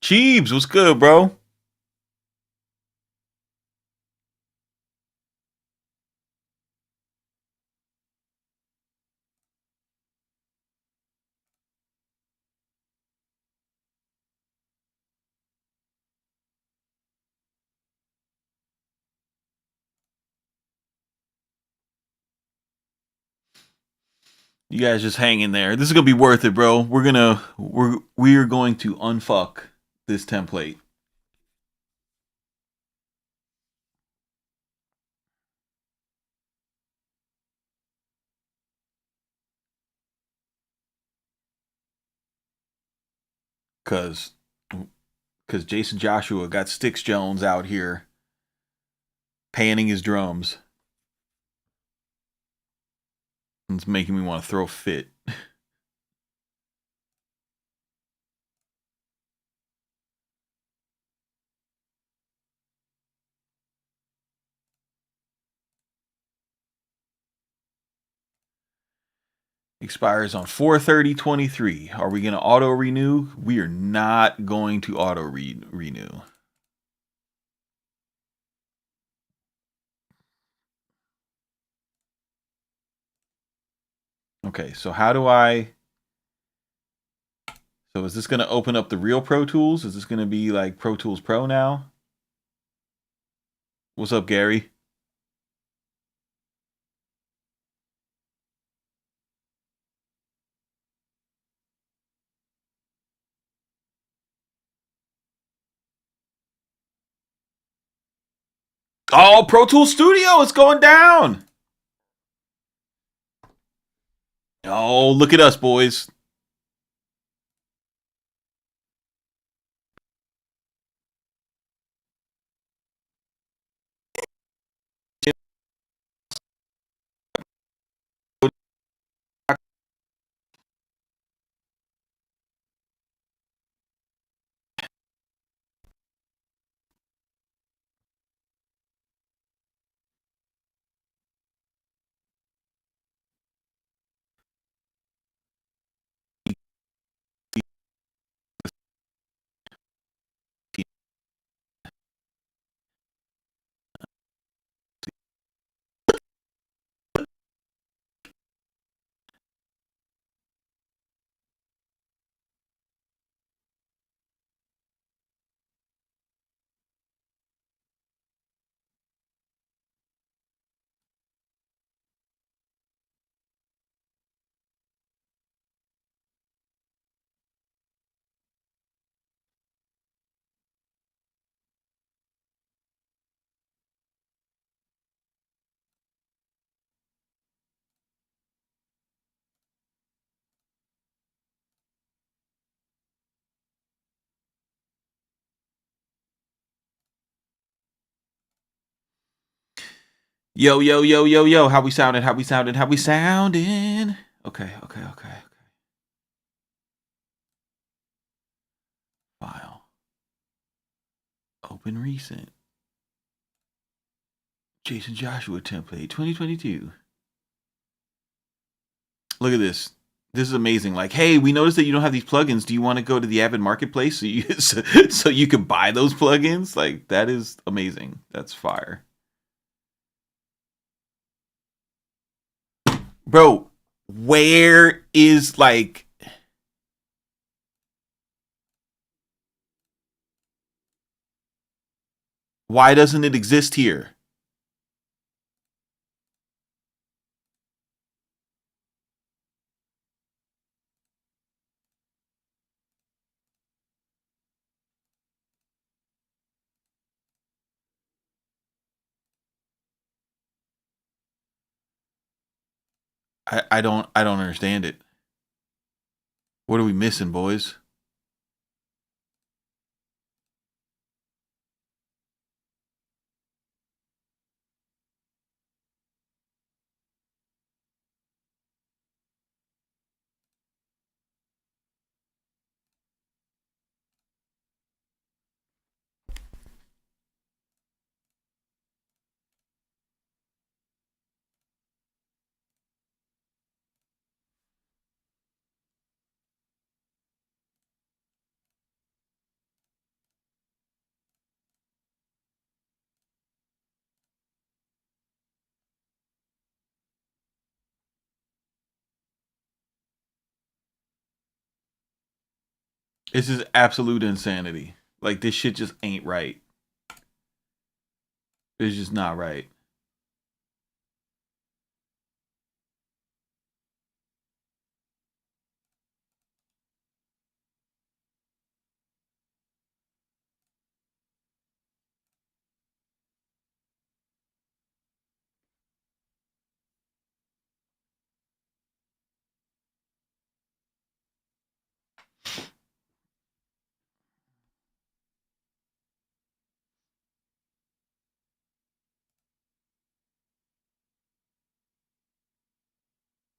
Cheebs, what's good, bro? You guys just hang in there. This is gonna be worth it, bro. We are going to unfuck this template. Cause Jayceon Joshua got Sticks Jones out here panning his drums. It's making me want to throw a fit. Expires on 4/30/23. Are we going to auto renew? We are not going to auto renew. Okay, so how do I... So is this going to open up the real Pro Tools? Is this going to be like Pro Tools Pro now? What's up, Gary? Oh, Pro Tools Studio is going down. Oh, look at us, boys. Yo, yo, yo, yo, yo. How we sounding? How we sounding? How we sounding? Okay. File. Open recent. Jayceon Joshua template 2022. Look at this. This is amazing. Like, hey, we noticed that you don't have these plugins. Do you want to go to the Avid Marketplace so you can buy those plugins? Like, that is amazing. That's fire. Bro, where is like... Why doesn't it exist here? I don't understand it. What are we missing, boys? This is absolute insanity. Like, this shit just ain't right. It's just not right.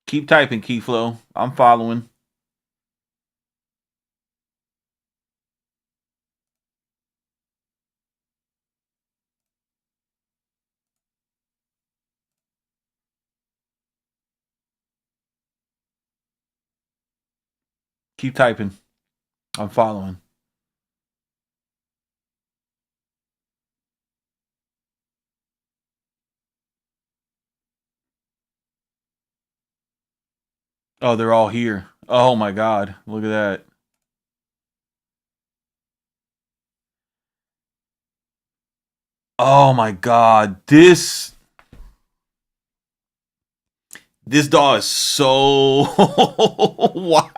Keep typing, Keyflow. I'm following. Keep typing. I'm following. Oh, they're all here. Oh my God. Look at that. Oh my God. This doll is so why?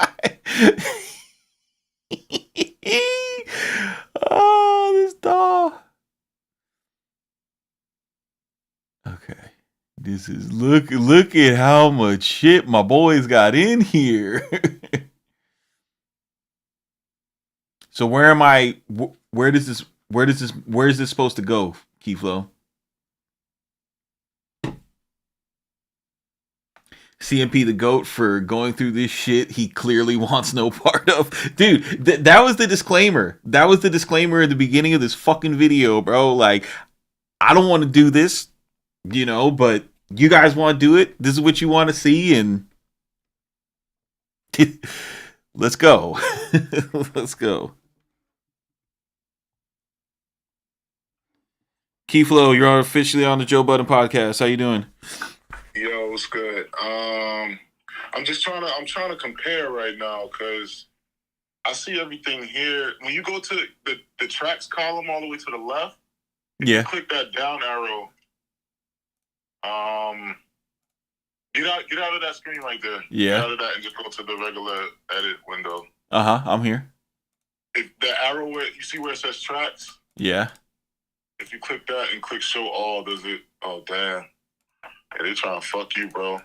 Oh, this doll. Okay. This is look at how much shit my boys got in here. So where am I? Where is this supposed to go, Keyflow? CMP the GOAT for going through this shit he clearly wants no part of. Dude, that was the disclaimer. That was the disclaimer at the beginning of this fucking video, bro. Like, I don't want to do this, but you guys want to do it. This is what you want to see, and let's go. Let's go. Keyflow, you're officially on the Joe Budden podcast. How you doing? Yo, what's good? I'm trying to compare right now because I see everything here. When you go to the tracks column all the way to the left, Yeah. click that down arrow. Get out of that screen right there. Yeah. Get out of that and just go to the regular edit window. I'm here. If the arrow where you see where it says tracks, Yeah. if you click that and click show all, does it? Oh damn! Yeah, they trying to fuck you, bro.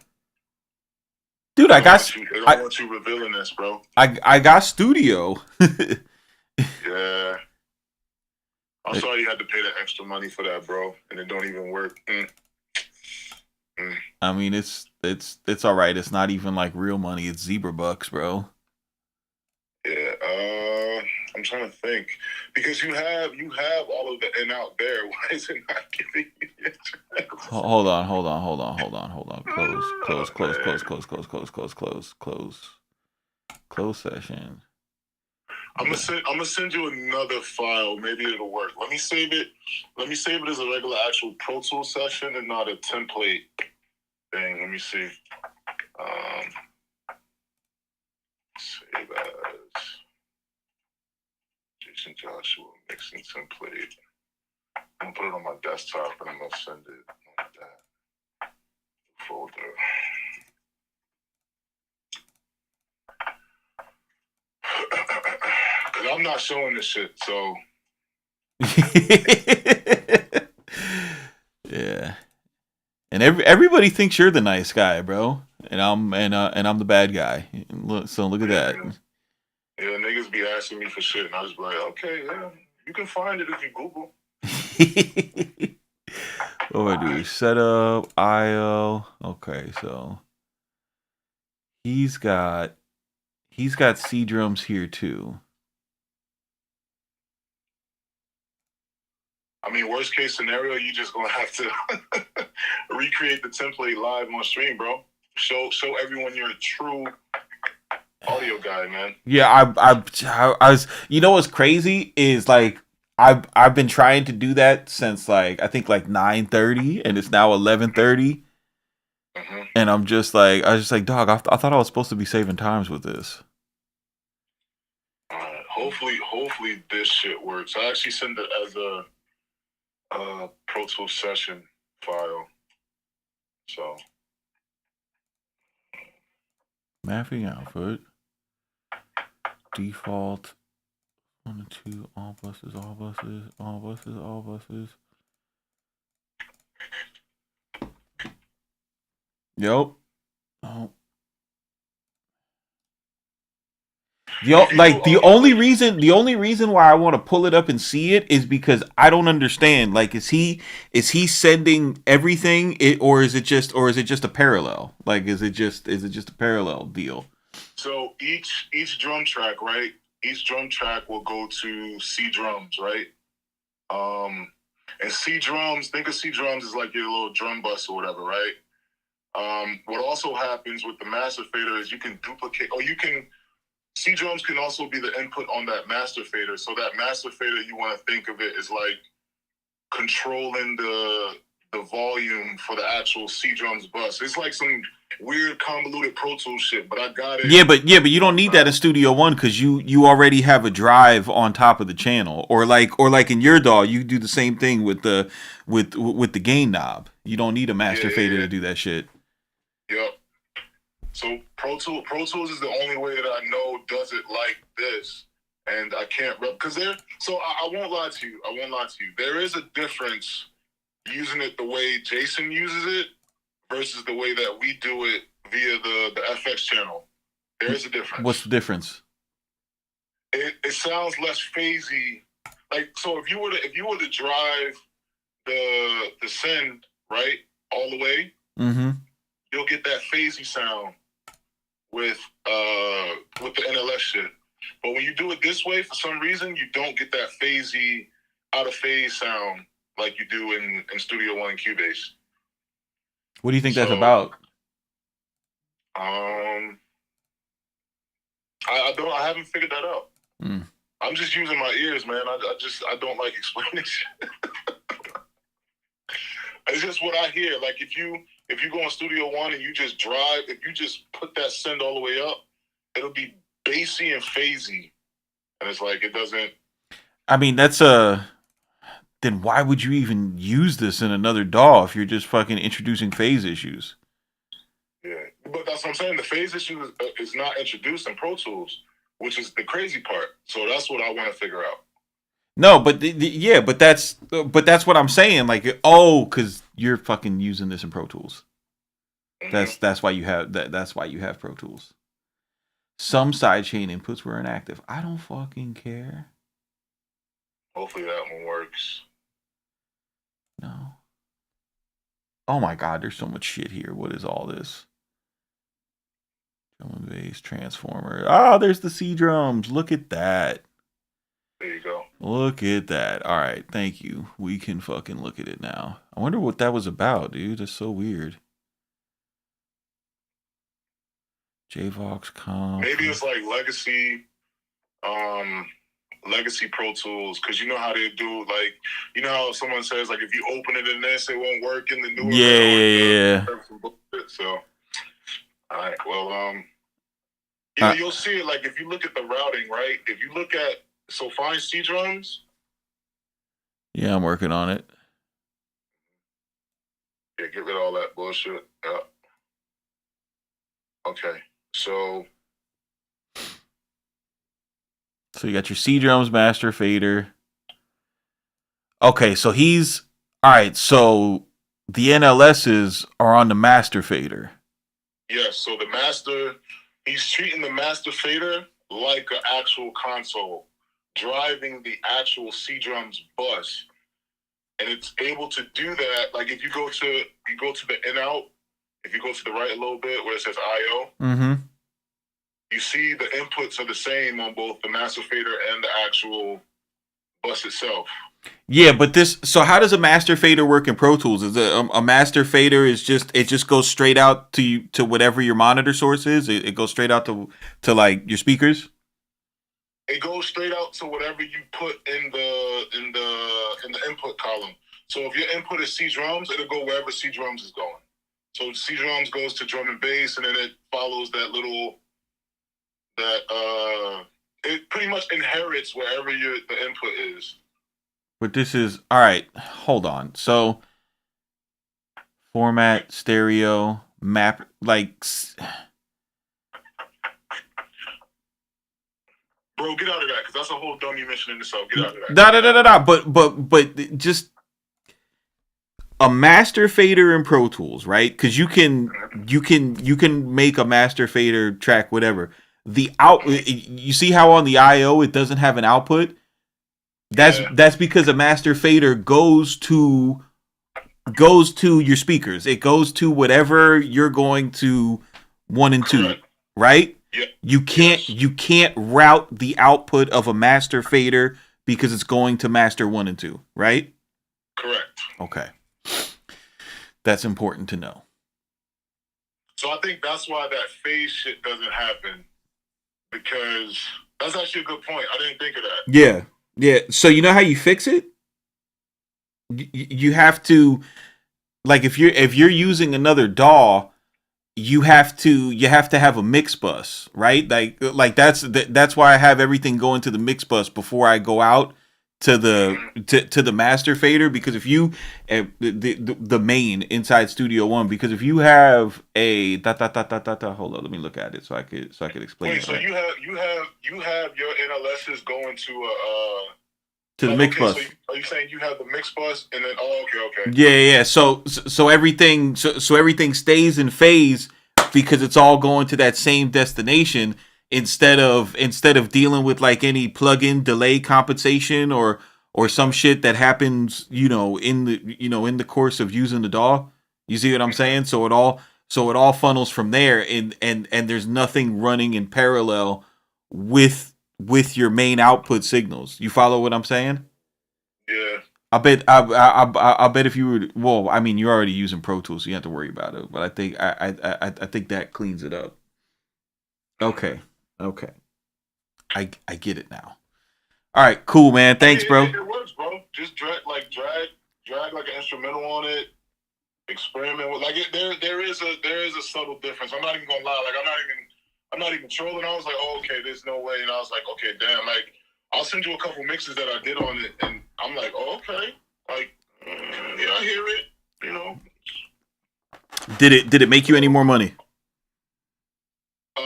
Dude, They don't want you revealing this, bro. I got studio. Yeah. I'm sorry you had to pay that extra money for that, bro, and it don't even work. I mean, it's all right. It's not even like real money. It's zebra bucks, bro. Yeah. I'm trying to think because you have all of the in out there. Why is it not giving you the extra? Hold on. Close session. I'm gonna send you another file. Maybe it'll work. Let me save it as a regular actual Pro Tools session and not a template thing. Let me see. Save as Jayceon Joshua mixing template. I'm gonna put it on my desktop and I'm gonna send it on that folder. Cause I'm not showing this shit, so yeah. And everybody thinks you're the nice guy, bro, and I'm the bad guy. Look at that. Yeah, niggas be asking me for shit, and I just be like, okay, yeah, you can find it if you Google. What do I do? Setup, IO. Okay, so he's got C drums here too. I mean, worst case scenario, you just gonna have to recreate the template live on stream, bro. Show everyone you're a true audio guy, man. Yeah, I was. You know what's crazy is like I've been trying to do that since like I think like 9:30, and it's now 11:30, and I was just like, dog, I thought I was supposed to be saving times with this. Hopefully this shit works. I actually send it as a Pro Tools session file. So Mapping output default 1 and 2 all buses. Yep. Oh. The only reason why I want to pull it up and see it is because I don't understand. Like, is he sending everything, or is it just a parallel? Like, is it just a parallel deal? So each drum track, right? Each drum track will go to C drums, right? And C drums, think of C drums as like your little drum bus or whatever, right? What also happens with the master fader is you can duplicate, or you can, C drums can also be the input on that master fader. So that master fader, you want to think of it as like controlling the volume for the actual C drums bus. It's like some weird convoluted Pro Tools shit, but I got it. Yeah, but you don't need that in Studio One because you already have a drive on top of the channel, or like in your DAW, you do the same thing with the gain knob. You don't need a master fader to do that shit. Yep. So Pro Tools is the only way that I know does it like this, and I can't because there. So I won't lie to you. There is a difference using it the way Jayceon uses it versus the way that we do it via the FX channel. There is a difference. What's the difference? It sounds less phasey. Like, so if you were to drive the send right all the way, you'll get that phasey sound with the NLS shit. But when you do it this way, for some reason, you don't get that phasey, out of phase sound like you do in Studio One and Cubase. What do you think that's about? I haven't figured that out. I'm just using my ears, man. I don't like explaining shit. It's just what I hear. Like if you go on Studio One and you just drive, if you just put that send all the way up, it'll be bassy and phasey, and it's like it doesn't. I mean, then why would you even use this in another DAW if you're just fucking introducing phase issues? Yeah, but that's what I'm saying. The phase issue is not introduced in Pro Tools, which is the crazy part. So that's what I want to figure out. No, but but that's what I'm saying. Like, because you're fucking using this in Pro Tools. That's why you have that. That's why you have Pro Tools. Some sidechain inputs were inactive. I don't fucking care. Hopefully that one works. No. Oh my god, there's so much shit here. What is all this? Drum and bass, transformer. Oh, there's the C drums. Look at that. There you go. Look at that. All right, thank you. We can fucking look at it now. I wonder what that was about, dude. That's so weird. JVox comp. Maybe it's like legacy Pro Tools, because you know how they do, like, you know how someone says, like, if you open it in this, it won't work in the newer. Yeah. So, all right, well, you'll see it, like, if you look at the routing, right? If you look at, so find C drums. Yeah, I'm working on it. Yeah, get rid of all that bullshit. Yeah. Okay, so you got your C drums, master fader. Okay, so he's all right. So the NLSs are on the master fader. Yes, so the master, he's treating the master fader like an actual console, driving the actual C drums bus, and it's able to do that. Like if you go to the in out, if you go to the right a little bit where it says IO, you see the inputs are the same on both the master fader and the actual bus itself. Yeah, but so how does a master fader work in Pro Tools? Is a master fader it just goes straight out to whatever your monitor source is? It goes straight out to like your speakers? It goes straight out to whatever you put in the input column. So if your input is C drums, it'll go wherever C drums is going. So C drums goes to drum and bass, and then it follows it pretty much inherits wherever the input is. But this is all right. Hold on. So format, stereo, map, like. Bro, get out of that, because that's a whole dummy mission in itself. Get out of that. No. But just a master fader in Pro Tools, right? Because you can make a master fader track, whatever. You see how on the IO it doesn't have an output? That's because a master fader goes to your speakers. It goes to whatever you're going to 1 and 2, Correct. right? Yeah. You can't route the output of a master fader because it's going to master 1 and 2, right? Correct. Okay. That's important to know. So I think that's why that phase shit doesn't happen, because that's actually a good point. I didn't think of that. Yeah. Yeah. So you know how you fix it? You have to, like, if you're using another DAW, you have to have a mix bus, right? Like that's why I have everything go into the mix bus before I go out to the master fader, because if you the main inside Studio One, because if you have a hold on, let me look at it so I could explain. Wait, it, so right? you have your NLSs going to To the mix okay, bus. So are you saying you have the mix bus and then okay. Yeah. So everything everything stays in phase because it's all going to that same destination, instead of dealing with like any plug-in delay compensation or some shit that happens, in the course of using the DAW. You see what I'm saying? So it all funnels from there, and there's nothing running in parallel with your main output signals. You follow what I'm saying? Yeah. I bet if you were, well, I mean, you're already using Pro Tools, so you have to worry about it. But I think I think that cleans it up. Okay. I get it now. All right, cool, man. Thanks, bro. It works, bro. Just drag like an instrumental on it. Experiment with there is a subtle difference. I'm not even gonna lie. Like I'm not even trolling. I was like, oh, okay, there's no way. And I was like, okay, damn. Like I'll send you a couple mixes that I did on it, and I'm like, oh, okay. Like yeah, I hear it. You know. Did it make you any more money? Nah.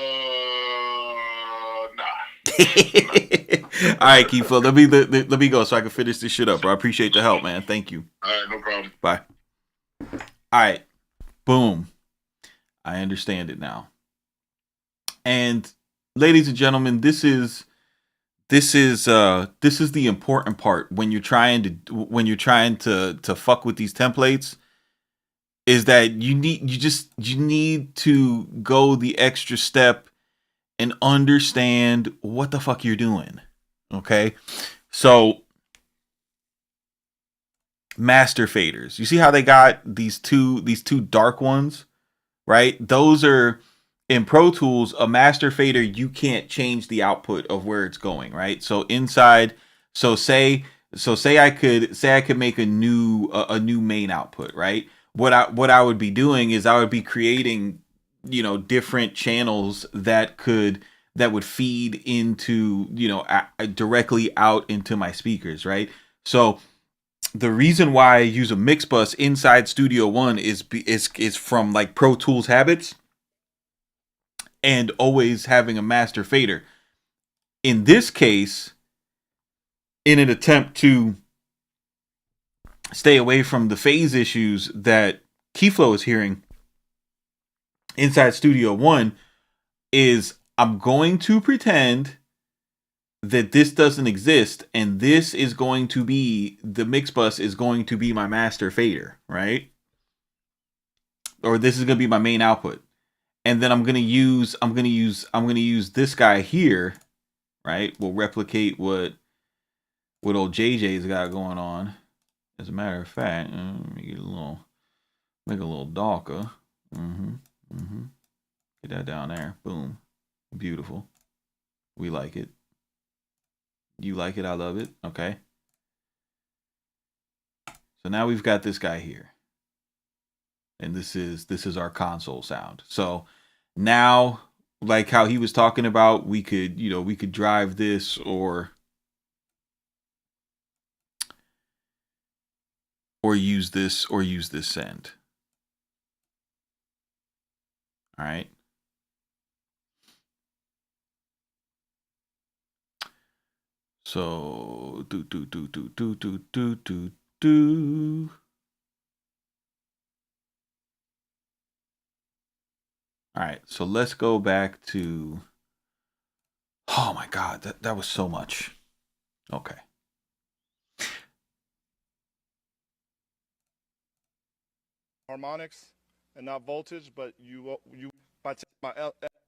All right, Keith. Let me go so I can finish this shit up, bro. I appreciate the help, man. Thank you. All right, no problem. Bye. All right. Boom. I understand it now. And ladies and gentlemen, this is the important part when you're trying to fuck with these templates, is that you need to go the extra step and understand what the fuck you're doing. Okay? So master faders. You see how they got these two dark ones, right? Those are in Pro Tools. A master fader, you can't change the output of where it's going, right? So inside, say I could make a new main output, right? What I would be doing is I would be creating, different channels that would feed into, directly out into my speakers, right? So the reason why I use a mix bus inside Studio One is from like Pro Tools habits and always having a master fader. In this case, in an attempt to stay away from the phase issues that Keyflow is hearing inside Studio One, is I'm going to pretend that this doesn't exist, and this is going to be, the mix bus is going to be my master fader, right? Or this is going to be my main output. And then I'm going to use this guy here, right? We'll replicate what old JJ's got going on. As a matter of fact, let me make a little darker. Get that down there. Boom. Beautiful. We like it. You like it, I love it. Okay. So now we've got this guy here. And this is our console sound. So now, like how he was talking about, we could drive this or use this send. All right. So do. All right, so let's go back to Oh my god, that was so much. Okay. harmonics and not voltage, but you by taking my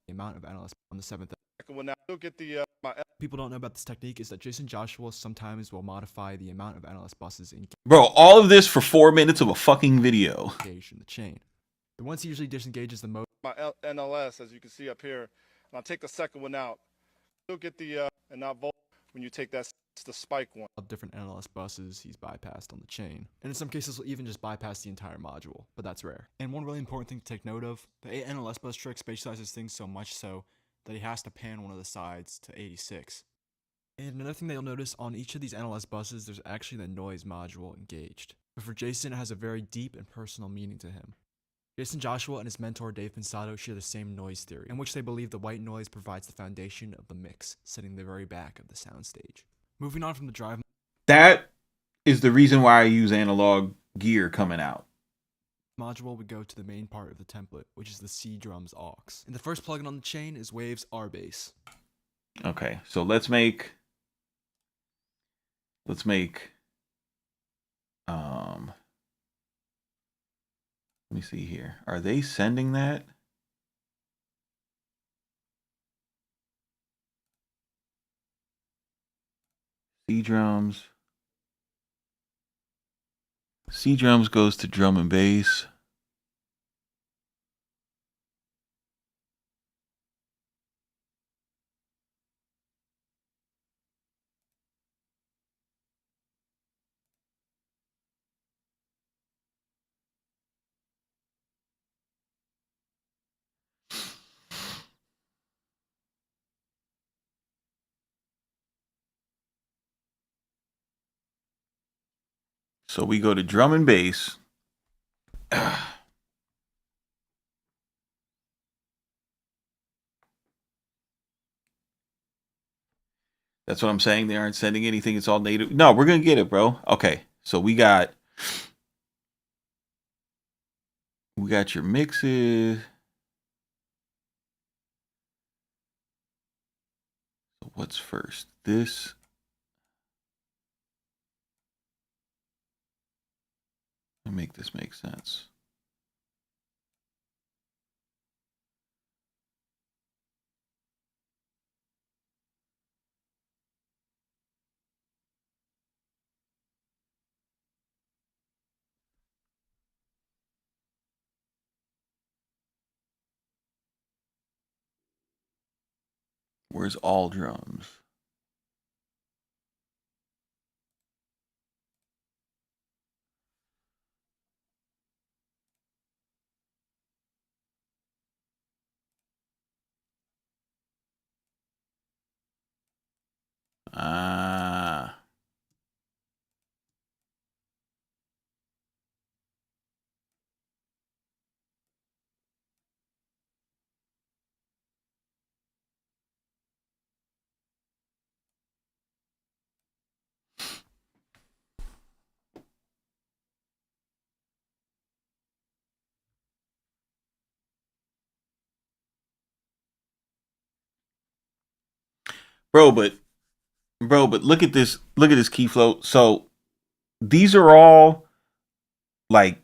The amount of analysts on the 7th. second one out, you'll get the my People don't know about this technique is that Jayceon Joshua sometimes will modify the amount of analyst buses Bro, all of this for 4 minutes of a fucking video. engaged in the chain. The ones he usually disengages the most my NLS, as you can see up here, and I'll take the second one out. You'll get the and not voltage when you take that the spike one. of different NLS buses he's bypassed on the chain. And in some cases will even just bypass the entire module, but that's rare. And one really important thing to take note of, the 8 NLS bus trick spatializes things so much so that he has to pan one of the sides to 86. And another thing that you'll notice on each of these NLS buses, there's actually the noise module engaged. But for Jayceon, it has a very deep and personal meaning to him. Jayceon Joshua and his mentor Dave Pensato share the same noise theory, in which they believe the white noise provides the foundation of the mix, setting the very back of the soundstage. Moving on from the drive That is the reason why I use analog gear coming out. module, we go to the main part of the template, which is the C drums aux. And the first plugin on the chain is Waves R bass. Okay, so let's make let me see here. Are they sending that? C drums. C drums goes to drum and bass. So we go to drum and bass. That's what I'm saying. They aren't sending anything. It's all native. No, we're going to get it, bro. Okay. So we got your mixes. So what's first? This. Let me make this make sense. Where's all drums? Ah. Bro, but look at this. Look at this key flow. So these are all like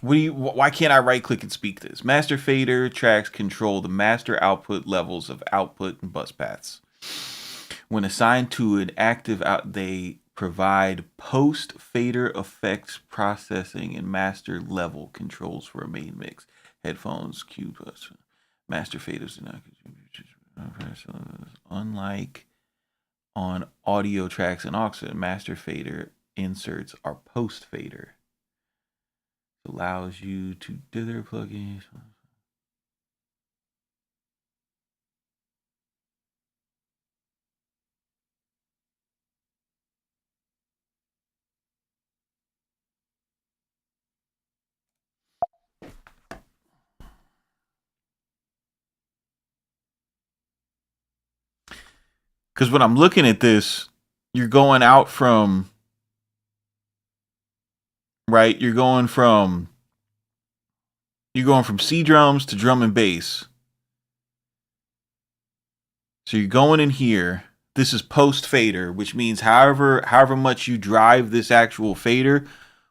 Why can't I right click and speak this? Master fader tracks control the master output levels of output and bus paths. When assigned to an active out, they provide post fader effects processing and master level controls for a main mix. Headphones, Q plus master faders do not. Unlike on audio tracks and aux, master fader inserts are post fader. Allows you to dither plugins. Because when I'm looking at this, you're going out from, right? You're going from C drums to drum and bass. So you're going in here. This is post fader, which means however much you drive this actual fader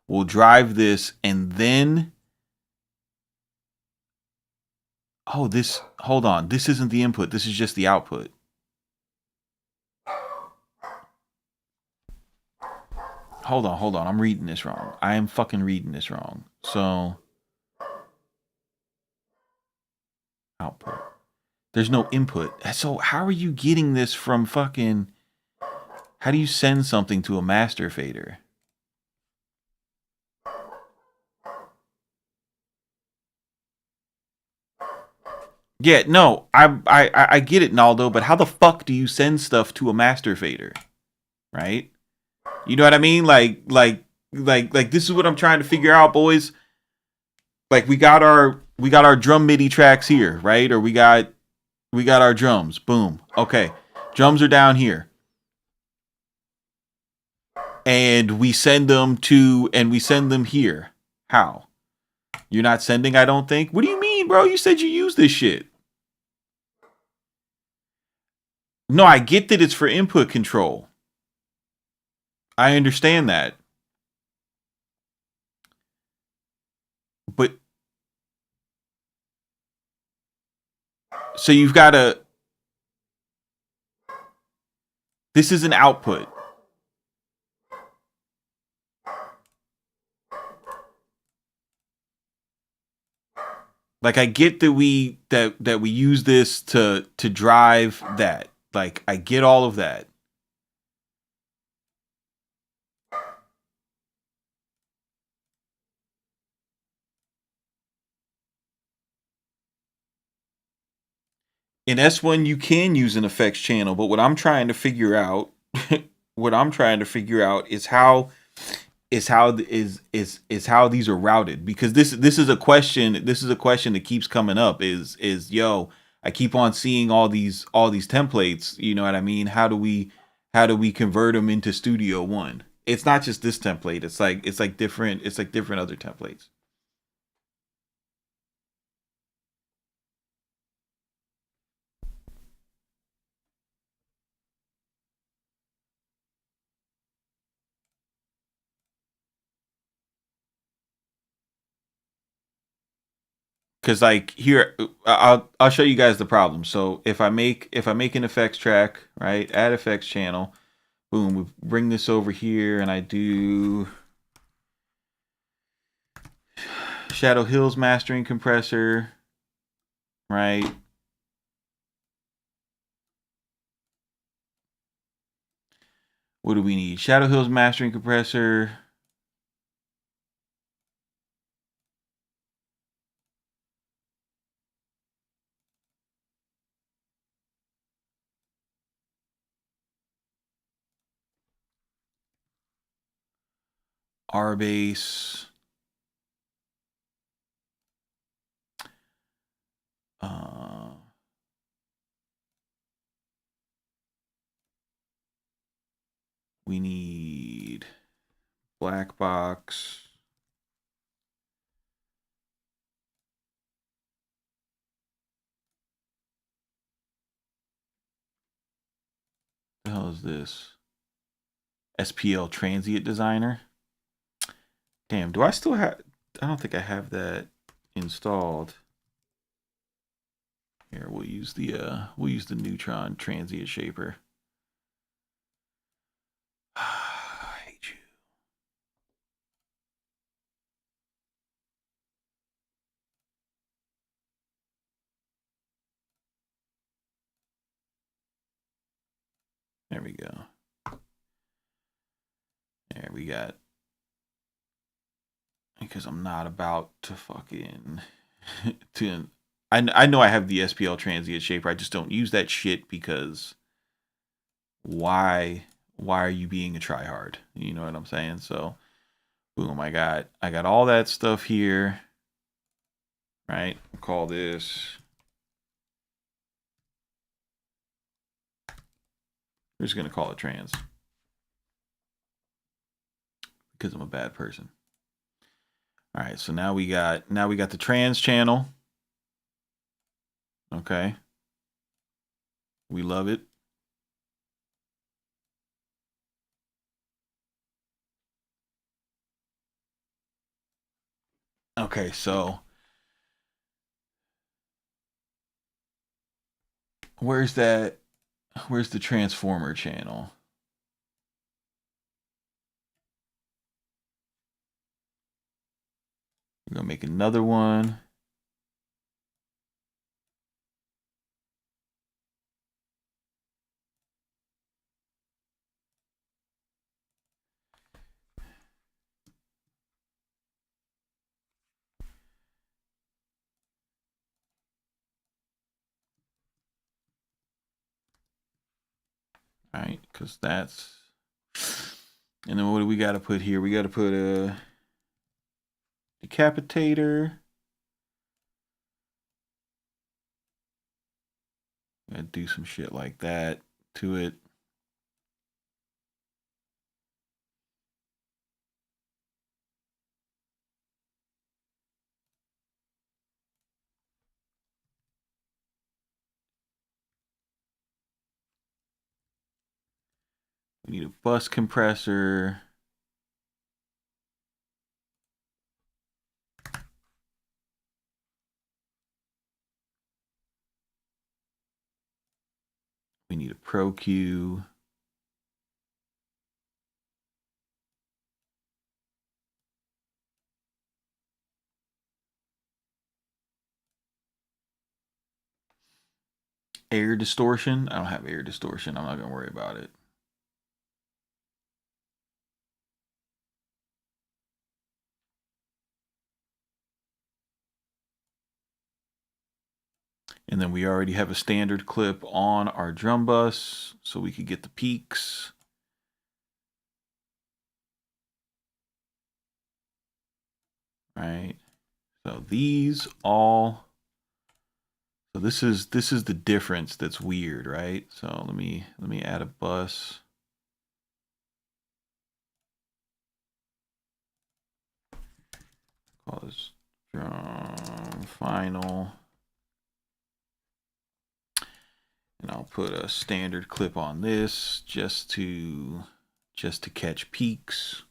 will drive this, and then hold on. This isn't the input. This is just the output. Hold on. I'm reading this wrong. I am fucking reading this wrong. So, output. There's no input. So how are you getting this from fucking... How do you send something to a master fader? Yeah, no, I get it, Naldo, but how the fuck do you send stuff to a master fader? Right? You know what I mean? Like this is what I'm trying to figure out, boys. Like we got our drum MIDI tracks here, right? Or we got our drums. Boom. Okay. Drums are down here. And we send them here. How? You're not sending, I don't think. What do you mean, bro? You said you use this shit. No, I get that it's for input control. I understand that. But so you've got to... This is an output. Like I get that we use this to drive that. Like I get all of that. In S1 you can use an effects channel, but what I'm trying to figure out is how these are routed, because this is a question that keeps coming up is yo, I keep on seeing all these templates, you know what I mean? How do we convert them into Studio One? It's not just this template. It's like different other templates. Cause like here, I'll show you guys the problem. So if I make an effects track, right, add effects channel, boom, we bring this over here, and I do Shadow Hills mastering compressor, right? What do we need? Shadow Hills mastering compressor. R-Base. We need black box. What the hell is this? SPL transient designer. Damn, do I still have... don't think I have that installed. Here, we'll use the neutron transient shaper. I hate you. There we go. There we got. Because I'm not about to fucking to. I know I have the SPL transient shaper. I just don't use that shit because why are you being a tryhard? You know what I'm saying? So boom, I got all that stuff here. Right? I'll call this. We're just gonna call it trans. Because I'm a bad person. All right, so now we got the trans channel. Okay. We love it. Okay, so where's the transformer channel? We're gonna make another one. Right, because that's, and then what do we got to put here? We got to put a decapitator. Gotta do some shit like that to it. We need a bus compressor. We need a Pro Q. Air distortion. I don't have air distortion. I'm not gonna worry about it. And then we already have a standard clip on our drum bus, so we could get the peaks. Right. So these all. So this is the difference that's weird, right? So let me add a bus. Call this drum final. And I'll put a standard clip on this just to catch peaks.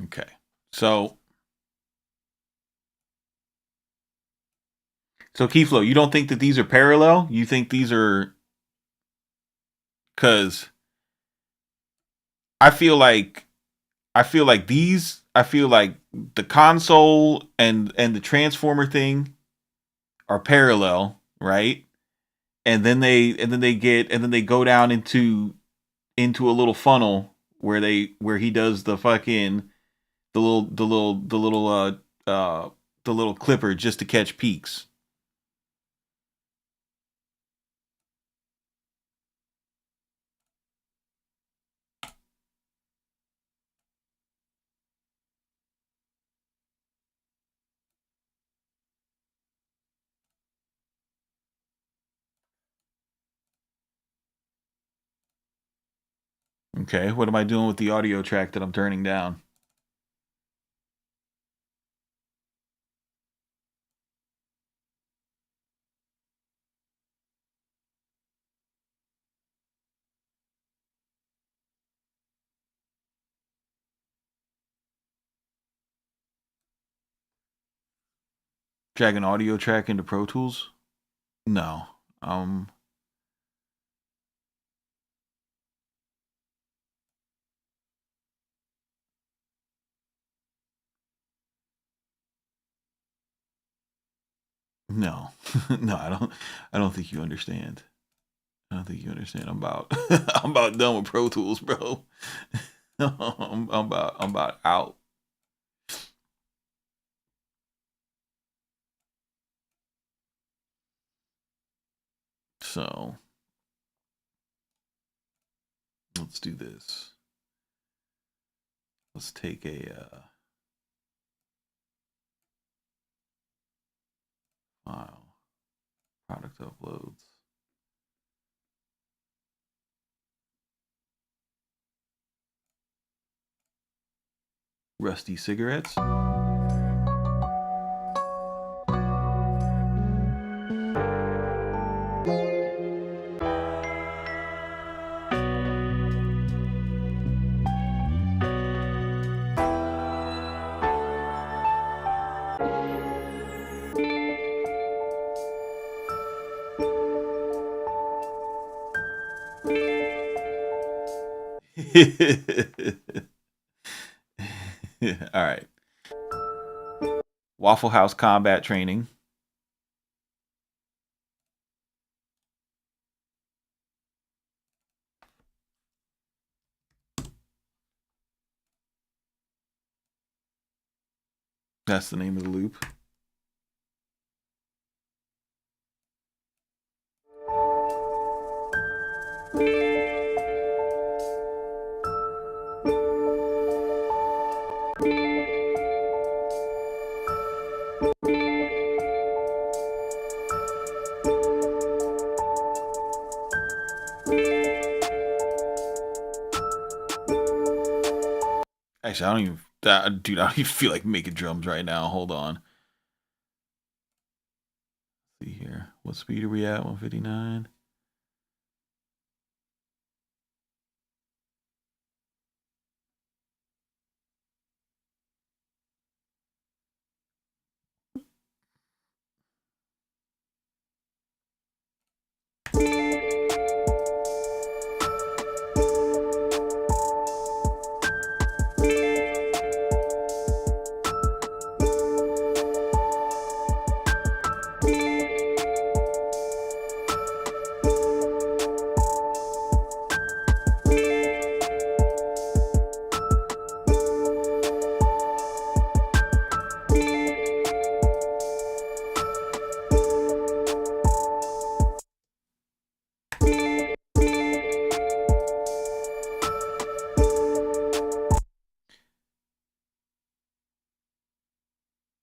Okay. So Keyflow, you don't think that these are parallel? You think these are, cuz I feel like the console and the transformer thing are parallel, right? And then they go down into a little funnel where he does the fucking the little clipper just to catch peaks. Okay, what am I doing with the audio track that I'm turning down? Drag an audio track into Pro Tools? No. No. No, I don't think you understand. I don't think you understand. I'm about I'm about done with Pro Tools, bro. I'm about out. So let's do this. Let's take a file. Product uploads. Rusty cigarettes. All right. Waffle House combat training. That's the name of the loop. Actually, I don't even, dude, I don't even feel like making drums right now. Hold on. Let's see here. What speed are we at? 159.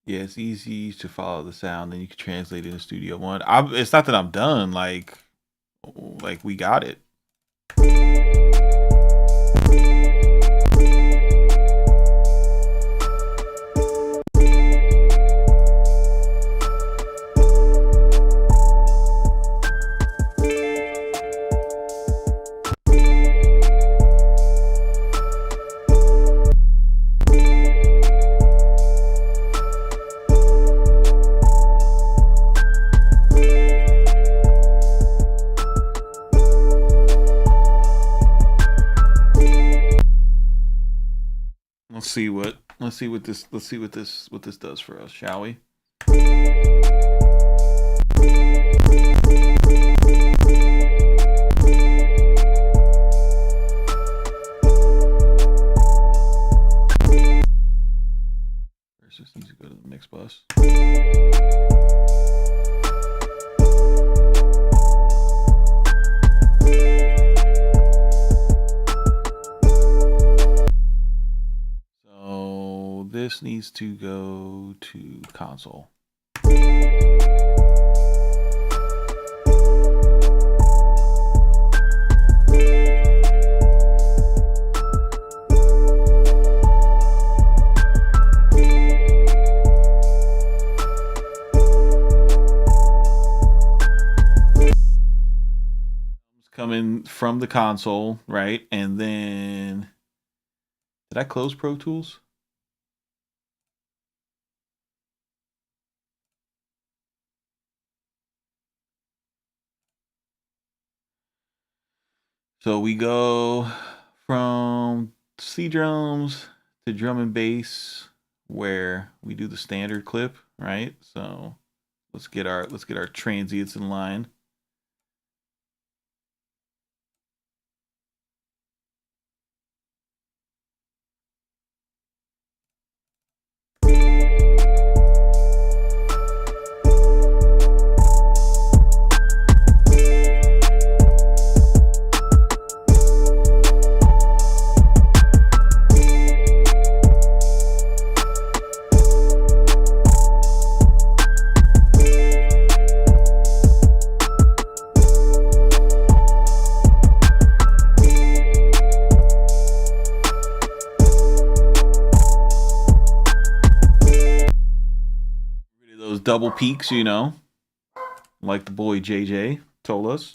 Yeah, it's easy to follow the sound, then you can translate it in Studio One. It's not that I'm done. Like we got it. Let's see what this does for us, shall we? First, just needs to go to the mix bus. This needs to go to console. coming from the console, right? And then did I close Pro Tools? So we go from C drums to drum and bass, where we do the standard clip, right? So let's get our transients in line. Those double peaks, you know, like the boy JJ told us.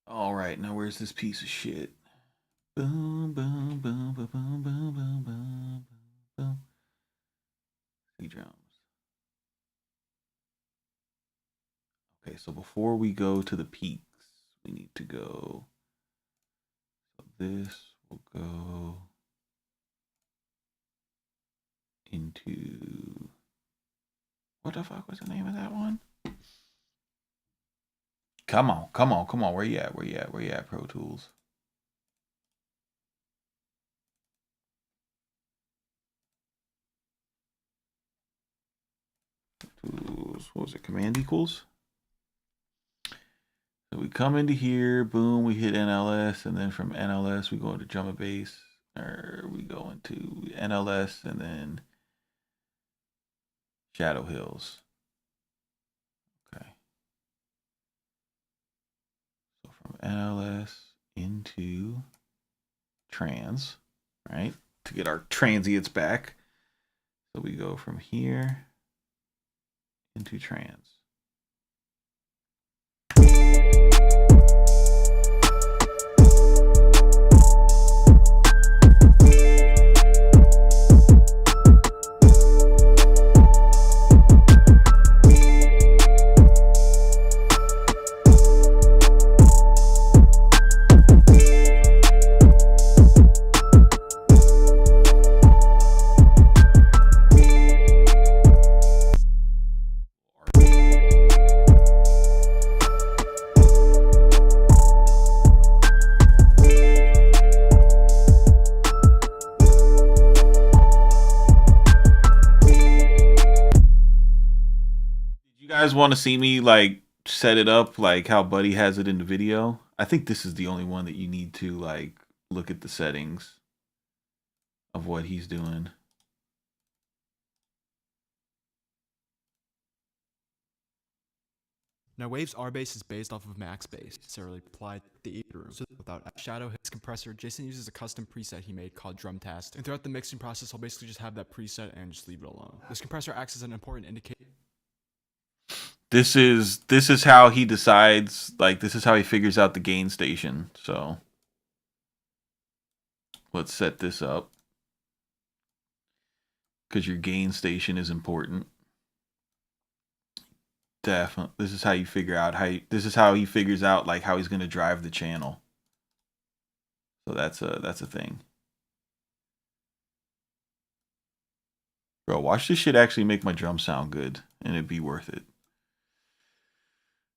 All right, now where's this piece of shit? Boom, boom, boom, boom, boom, boom, boom, boom, boom. C drums. Okay, so before we go to the peaks, we need to go. So this will go into. What the fuck was the name of that one? Come on, come on, come on. Where you at? Where you at? Where you at, Pro Tools? What was it? Command equals. So we come into here, boom, we hit NLS, and then from NLS we go into drum and bass, or we go into NLS and then Shadow Hills. Okay. So from NLS into trans, right? To get our transients back. So we go from here into trans. Guys want to see me like set it up like how Buddy has it in the video? I think this is the only one that you need to like look at the settings of what he's doing. Now Wave's R bass is based off of max bass, necessarily applied to the ether room. So without Shadow his compressor, Jayceon uses a custom preset he made called Drum Task. And throughout the mixing process, I'll basically just have that preset and just leave it alone. This compressor acts as an important indicator. This is how he decides, like this is how he figures out the gain station. So let's set this up, because your gain station is important. Definitely, this is how you figure out this is how he figures out like how he's gonna drive the channel. So that's a thing. Bro, watch this shit actually make my drum sound good, and it'd be worth it.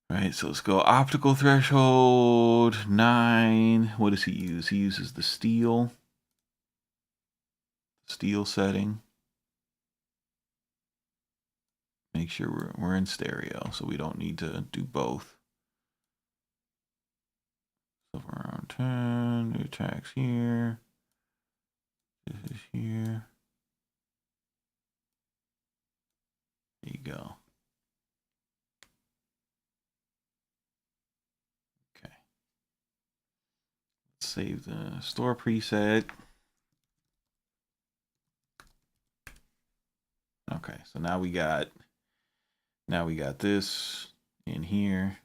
All right, so let's go optical threshold 9. What does he use? He uses the steel setting. Make sure we're in stereo, so we don't need to do both. So we're around 10. New tracks here. This is here. There you go. save the store preset. Okay, so now we got this in here.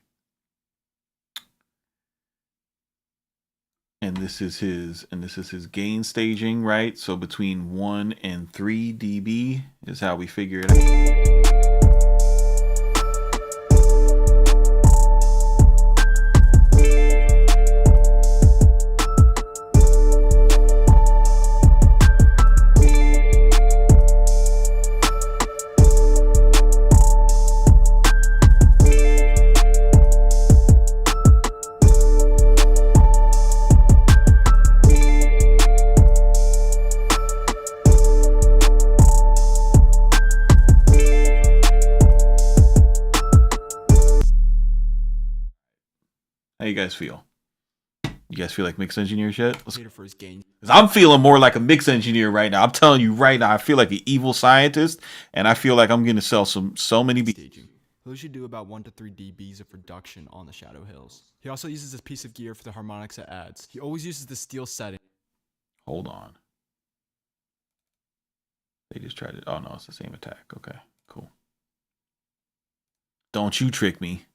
And this is his gain staging, right? So between 1 and 3 dB is how we figure it out. How you guys feel? You guys feel like mix engineers yet? For his gain. I'm feeling more like a mix engineer right now. I'm telling you right now, I feel like an evil scientist, and I feel like I'm going to sell so many beats. Those should do about 1 to 3 dBs of reduction on the shadow hills. He also uses this piece of gear for the harmonics it adds. He always uses the steel setting. Hold on. They just tried it. Oh no, it's the same attack. Okay, cool. Don't you trick me.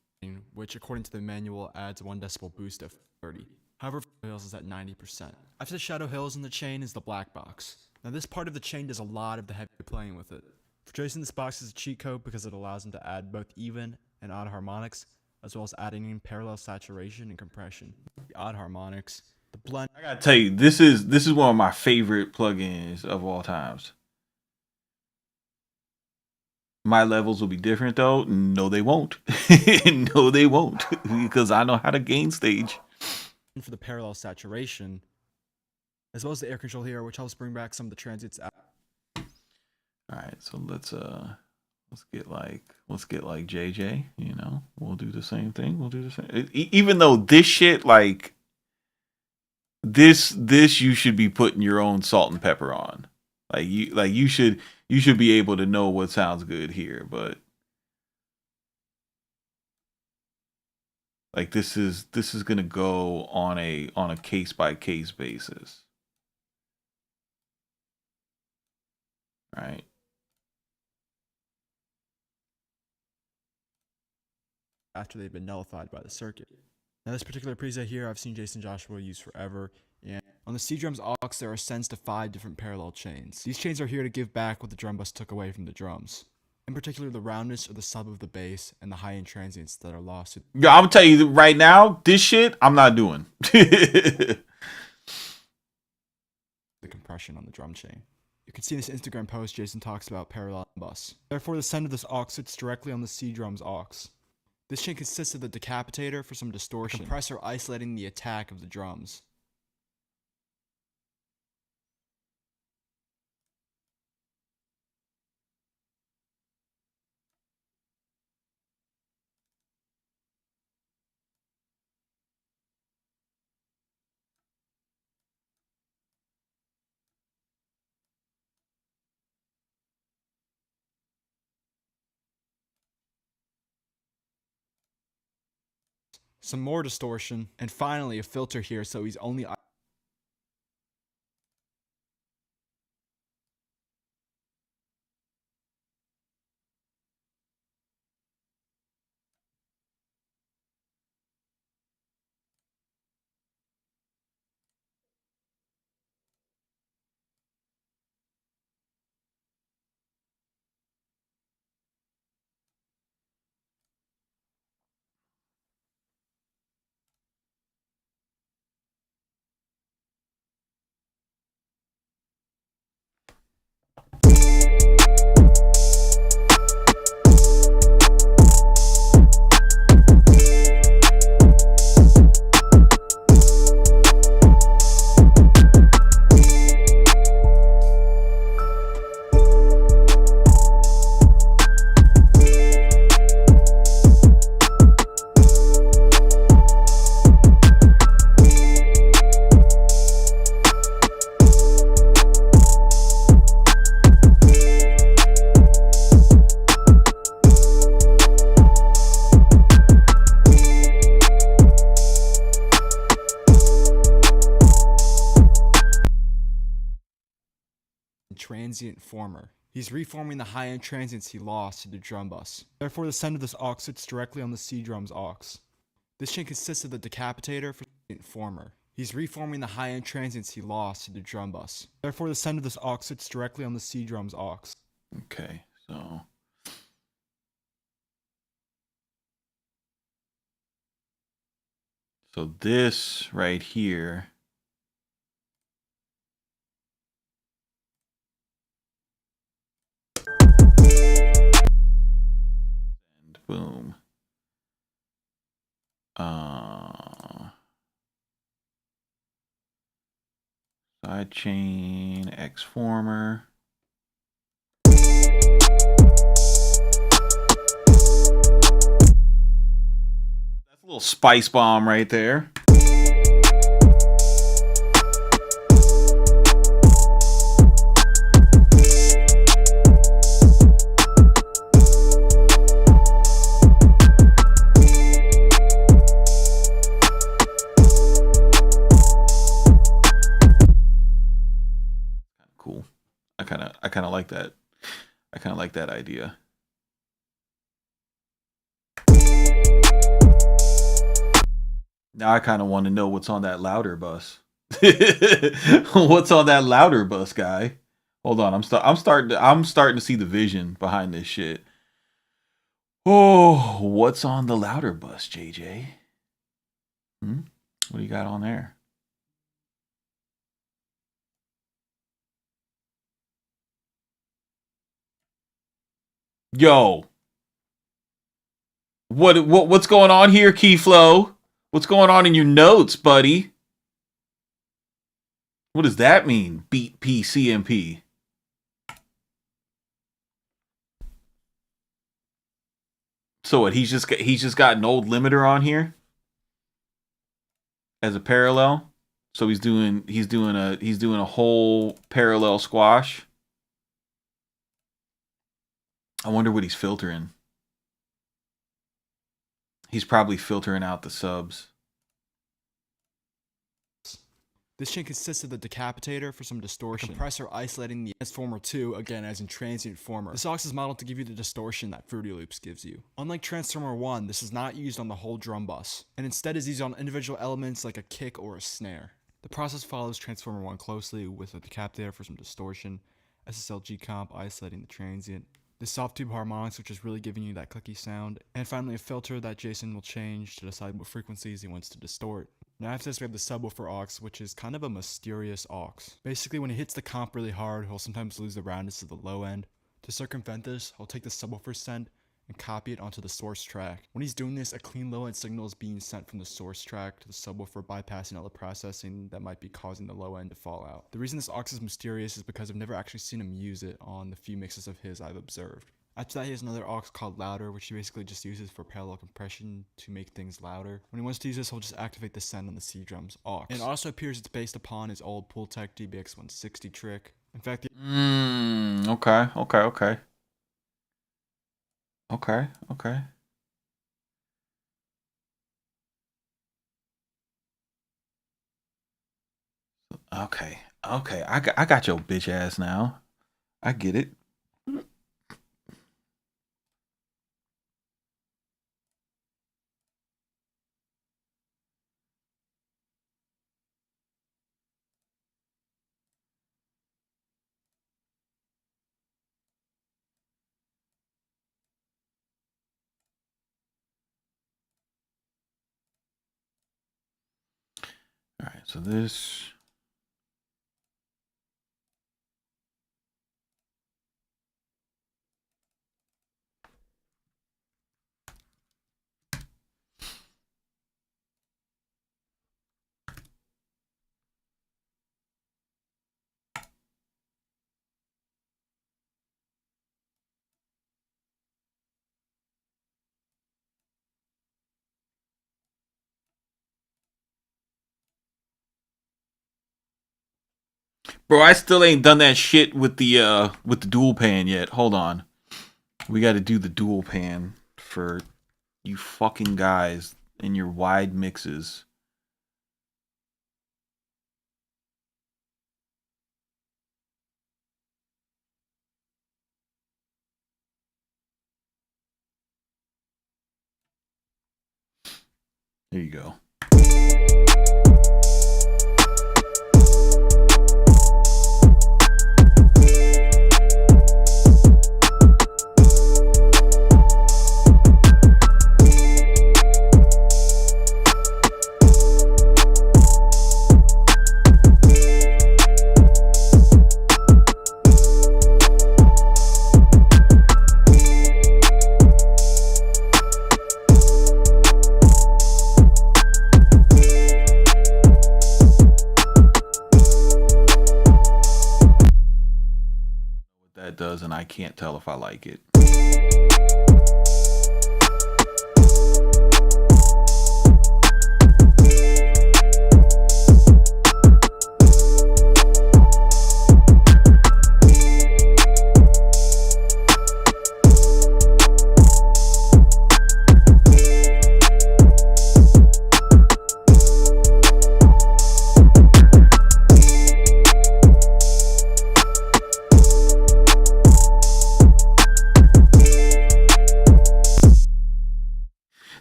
Which, according to the manual, adds 1 decibel boost of 30. However, Shadow Hills is at 90%. After the Shadow Hills in the chain is the black box. Now this part of the chain does a lot of the heavy playing with it. For Jayceon, this box is a cheat code because it allows him to add both even and odd harmonics, as well as adding in parallel saturation and compression. The odd harmonics, the blend. I gotta tell you, this is one of my favorite plugins of all times. My levels will be different though. No, they won't. No, they won't, because I know how to gain stage. For the parallel saturation, as well as the air control here, which helps bring back some of the transients out. All right, so let's get like JJ. You know, we'll do the same thing. We'll do the same. Even though this shit, like this you should be putting your own salt and pepper on. You should be able to know what sounds good here, but like this is gonna go on a case by case basis. Right. After they've been nullified by the circuit. Now this particular preset here I've seen Jayceon Joshua use forever, and on the C drums aux there are sends to 5 different parallel chains. These chains are here to give back what the drum bus took away from the drums. In particular, the roundness or the sub of the bass and the high-end transients that are lost. Yeah, I'm gonna tell you right now, this shit I'm not doing. The compression on the drum chain. You can see in this Instagram post, Jayceon talks about parallel bus. Therefore, the send of this aux sits directly on the C drums aux. This chain consists of the decapitator for some distortion, compressor isolating the attack of the drums. Some more distortion, and finally a filter here so he's only transient former. He's reforming the high-end transients he lost to the drum bus. Therefore, the send of this aux sits directly on the C drum's aux. This chain consists of the decapitator for transient former. He's reforming the high-end transients he lost to the drum bus. Therefore, the send of this aux sits directly on the C drum's aux. Okay, so this right here. And boom. Side chain X former. That's a little spice bomb right there. Cool. I kind of like that. I kind of like that idea. Now I kind of want to know what's on that louder bus. What's on that louder bus, guy? Hold on, I'm starting to see the vision behind this shit. Oh, what's on the louder bus, JJ? What do you got on there? Yo. What's going on here, Keyflow? What's going on in your notes, buddy? What does that mean? Beat PCMP. So what? He's just got an old limiter on here as a parallel. So he's doing a whole parallel squash. I wonder what he's filtering. He's probably filtering out the subs. This chain consists of the decapitator for some distortion, compressor isolating the transformer 2, again as in transient former. This aux is modeled to give you the distortion that Fruity Loops gives you. Unlike transformer 1, this is not used on the whole drum bus, and instead is used on individual elements like a kick or a snare. The process follows transformer 1 closely with a decapitator for some distortion, SSLG comp isolating the transient, the soft tube harmonics, which is really giving you that clicky sound, and finally a filter that Jayceon will change to decide what frequencies he wants to distort. Now after this we have the subwoofer aux, which is kind of a mysterious aux. Basically when he hits the comp really hard, he'll sometimes lose the roundness of the low end. To circumvent this, he'll take the subwoofer send and copy it onto the source track. When he's doing this, a clean low end signal is being sent from the source track to the subwoofer, bypassing all the processing that might be causing the low end to fall out. The reason this aux is mysterious is because I've never actually seen him use it on the few mixes of his I've observed. After that, he has another aux called louder, which he basically just uses for parallel compression to make things louder. When he wants to use this, he'll just activate the send on the C drum's aux. And it also appears it's based upon his old Pultec DBX 160 trick. In fact, Okay. I got your bitch ass now. I get it. All right, so this. Bro, I still ain't done that shit with the dual pan yet. Hold on. We got to do the dual pan for you fucking guys in your wide mixes. Here you go. That does, and I can't tell if I like it.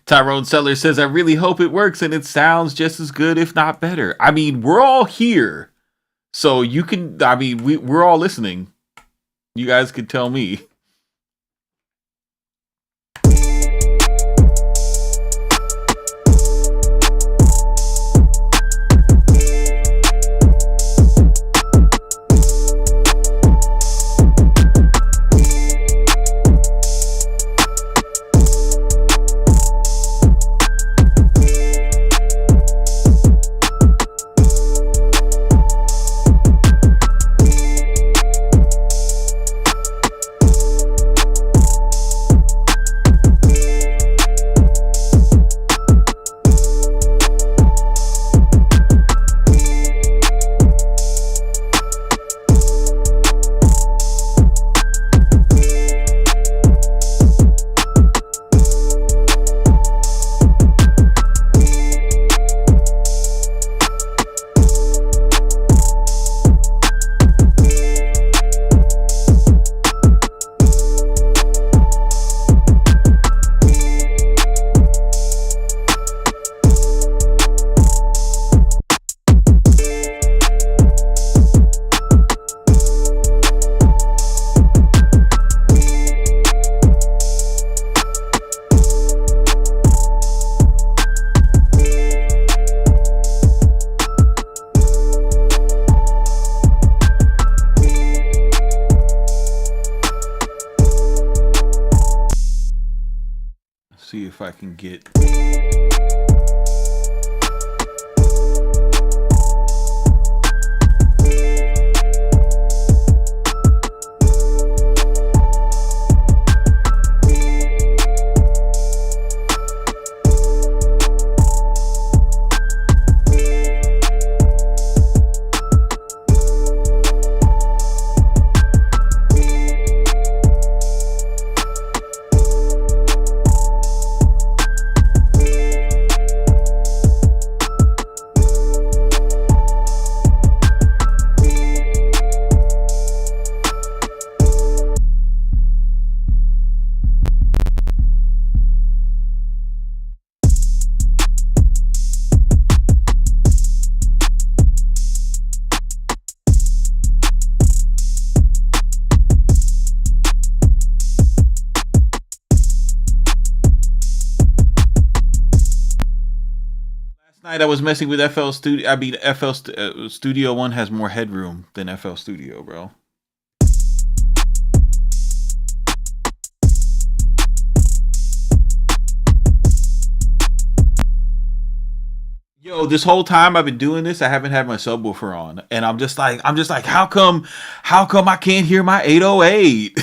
Tyrone Sellers says, I really hope it works and it sounds just as good, if not better. I mean, we're all here. So you can, I mean, we're all listening. You guys could tell me. See if I can get... Night I was messing with FL Studio. I mean, Studio One has more headroom than FL Studio, bro. Yo, this whole time I've been doing this, I haven't had my subwoofer on, and I'm just like, how come I can't hear my 808?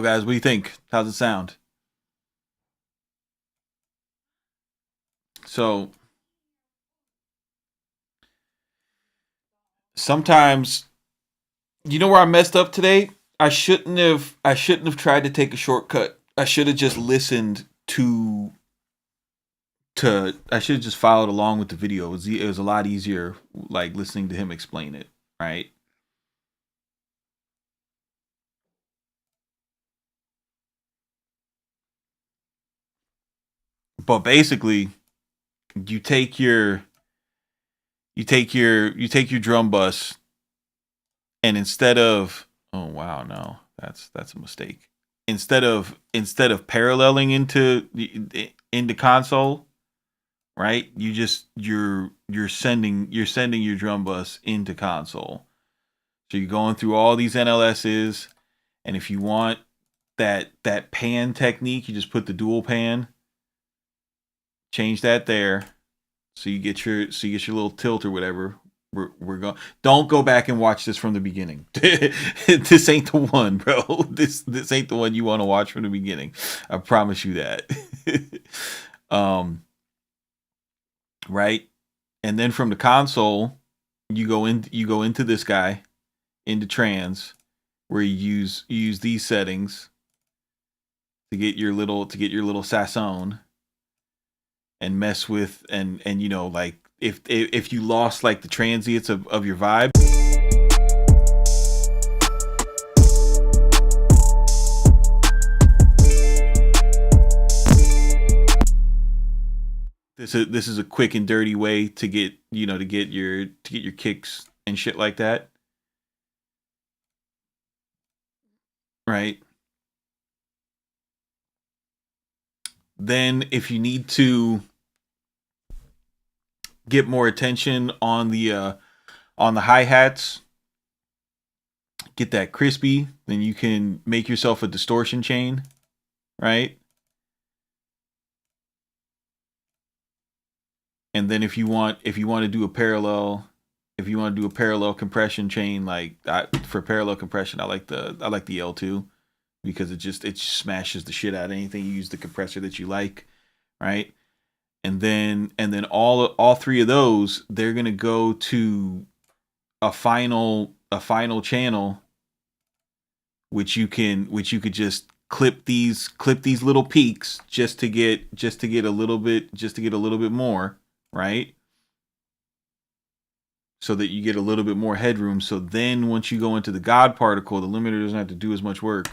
guys, what do you think? How's it sound? So sometimes, you know where I messed up today? I shouldn't have tried to take a shortcut. I should have just listened to I should have just followed along with the video. It was a lot easier like listening to him explain it, right? But basically, you take your you take your drum bus, and instead of, oh wow, no, that's a mistake. Instead of paralleling into console, right? You're sending your drum bus into console. So you're going through all these NLSs, and if you want that pan technique, you just put the dual pan, change that there, so you get your little tilt or whatever. We're going. Don't go back and watch this from the beginning. This ain't the one, bro. This ain't the one you want to watch from the beginning. I promise you that. um, right, and then from the console, you go into this guy, into trans, where you use these settings to get your little sasson, and mess with, and like, if you lost like the transients of your vibe. This is a quick and dirty way to get your kicks and shit like that, right? Then if you need to get more attention on the hi-hats, get that crispy, then you can make yourself a distortion chain, right? And then if you want to do a parallel compression chain, like for parallel compression, I like the L2, because it just smashes the shit out of anything. You use the compressor that you like, right? And then all three of those, they're gonna go to a final channel, which you could just clip these little peaks, just to get a little bit more, right? So that you get a little bit more headroom. So then once you go into the God particle, the limiter doesn't have to do as much work.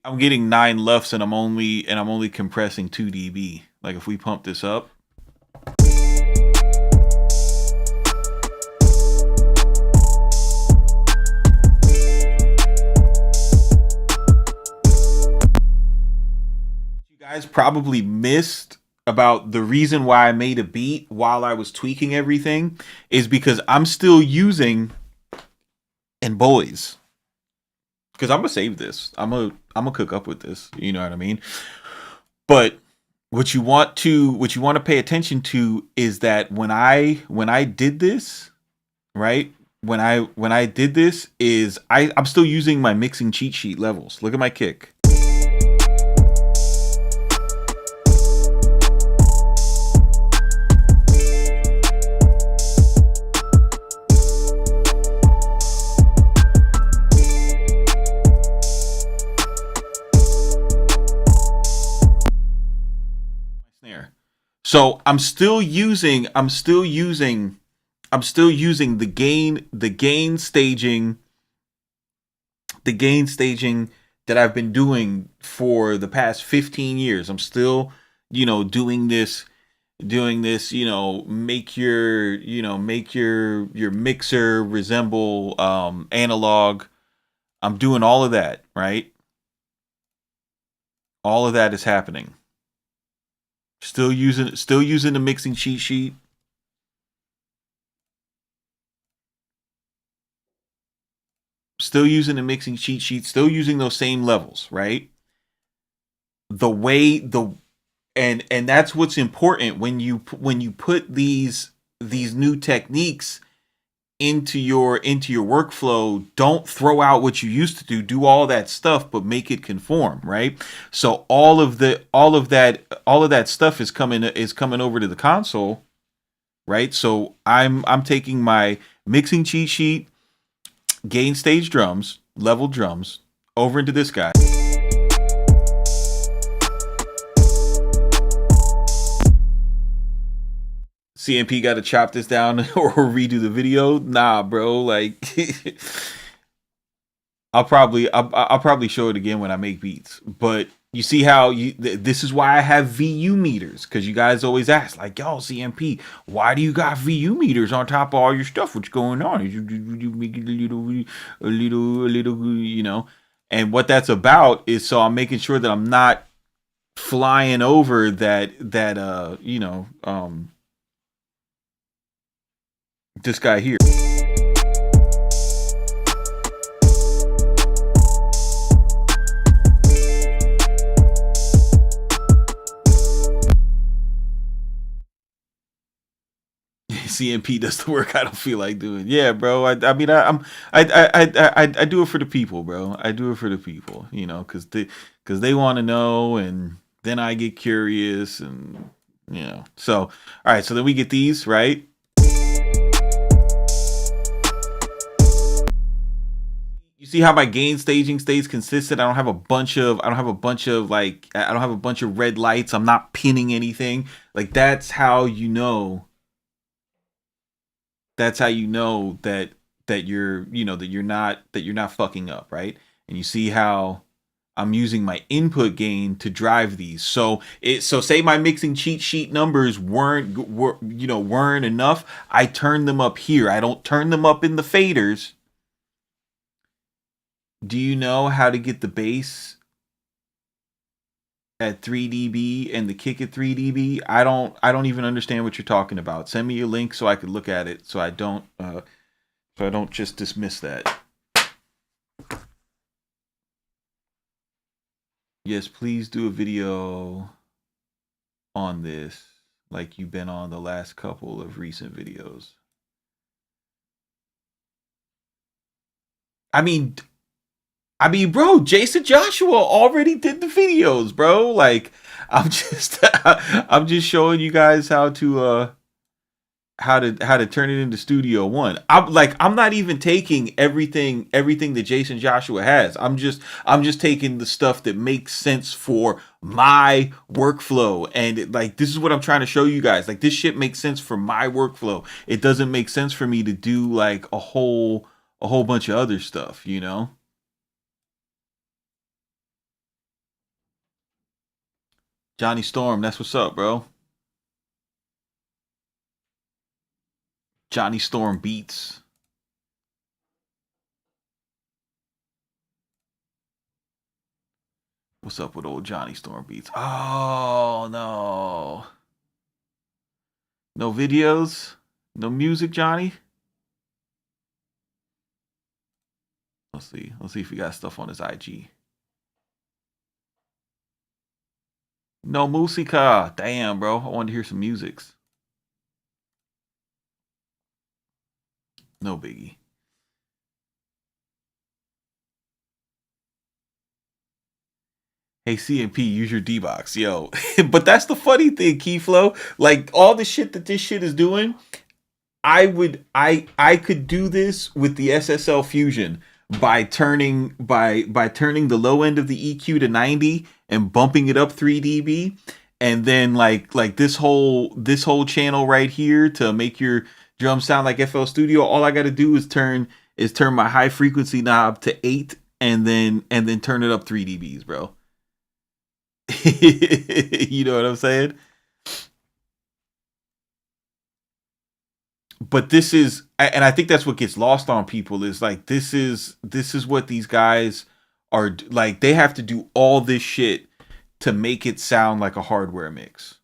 I'm getting 9 LUFs, and I'm only compressing 2 dB. Like, if we pump this up, you guys probably missed about the reason why I made a beat while I was tweaking everything is because I'm still using, and boys, because I'm gonna save this. I'm gonna cook up with this. You know what I mean? But what you want to pay attention to is that when I did this, right? When I did this, is I'm still using my mixing cheat sheet levels. Look at my kick. So I'm still using the gain staging that I've been doing for the past 15 years. I'm still, doing this, make your mixer resemble analog. I'm doing all of that, right? All of that is happening. Still using the mixing cheat sheet. Still using the mixing cheat sheet. Still using those same levels, right? the way the and that's what's important when you put these new techniques into your workflow. Don't throw out what you used to do all that stuff, but make it conform, right? So all of that stuff is coming over to the console, right? So I'm taking my mixing cheat sheet, gain stage drums, level drums over into this guy. CMP got to chop this down or redo the video. Nah, bro. Like, I'll probably show it again when I make beats. But you see how this is why I have VU meters, because you guys always ask, like, yo, CMP, why do you got VU meters on top of all your stuff? What's going on? You make it a little, you know. And what that's about is, so I'm making sure that I'm not flying over that you know, this guy here. CMP does the work I don't feel like doing. Yeah, bro. I mean, I do it for the people, bro. I do it for the people, you know, because they want to know, and then I get curious, and you know. So, all right. So then we get these, right? You see how my gain staging stays consistent? I don't have a bunch of red lights. I'm not pinning anything. Like, that's how you know. That's how you know that you're not fucking up, right? And you see how I'm using my input gain to drive these. So say my mixing cheat sheet numbers weren't enough. I turn them up here. I don't turn them up in the faders. Do you know how to get the bass at 3 dB and the kick at 3 dB? I don't even understand what you're talking about. Send me a link so I could look at it, so I don't just dismiss that. Yes, please do a video on this, like you've been on the last couple of recent videos. I mean, bro, Jayceon Joshua already did the videos, bro. Like, I'm just showing you guys how to turn it into Studio One. I'm not even taking everything that Jayceon Joshua has. I'm just taking the stuff that makes sense for my workflow. And like, this is what I'm trying to show you guys. Like, this shit makes sense for my workflow. It doesn't make sense for me to do like a whole bunch of other stuff, you know? Johnny Storm, that's what's up, bro. Johnny Storm beats. What's up with old Johnny Storm beats? Oh, no. No videos? No music, Johnny? Let's see if we got stuff on his IG. No musica. Damn, bro. I wanted to hear some musics. No biggie. Hey, CMP, use your D-Box. Yo. But that's the funny thing, Keyflow. Like, all the shit that this shit is doing, I could do this with the SSL Fusion by turning the low end of the EQ to 90 and bumping it up 3 dB, and then like this whole channel right here to make your drum sound like FL Studio. All I got to do is turn my high frequency knob to 8 and then turn it up 3 dBs, bro. You know what I'm saying? But this is, and I think that's what gets lost on people, is like, this is what these guys are like. They have to do all this shit to make it sound like a hardware mix.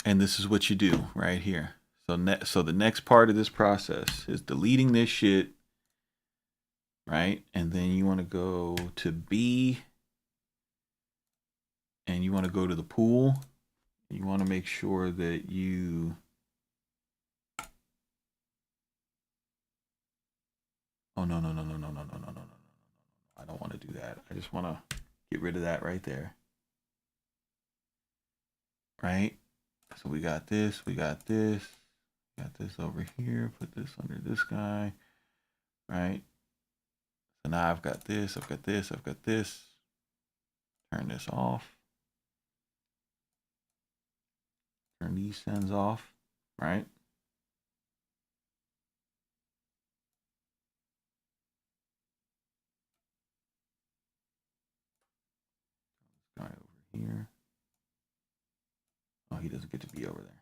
And this is what you do right here. So the next part of this process is deleting this shit, right? And then you want to go to B, and you want to go to the pool. You want to make sure that you oh no. I don't want to do that. I just want to get rid of that right there. Right? So we got this, we got this over here, put this under this guy, right? So now I've got this, I've got this, I've got this. Turn this off. Turn these sends off, right? This guy over here. Oh, he doesn't get to be over there.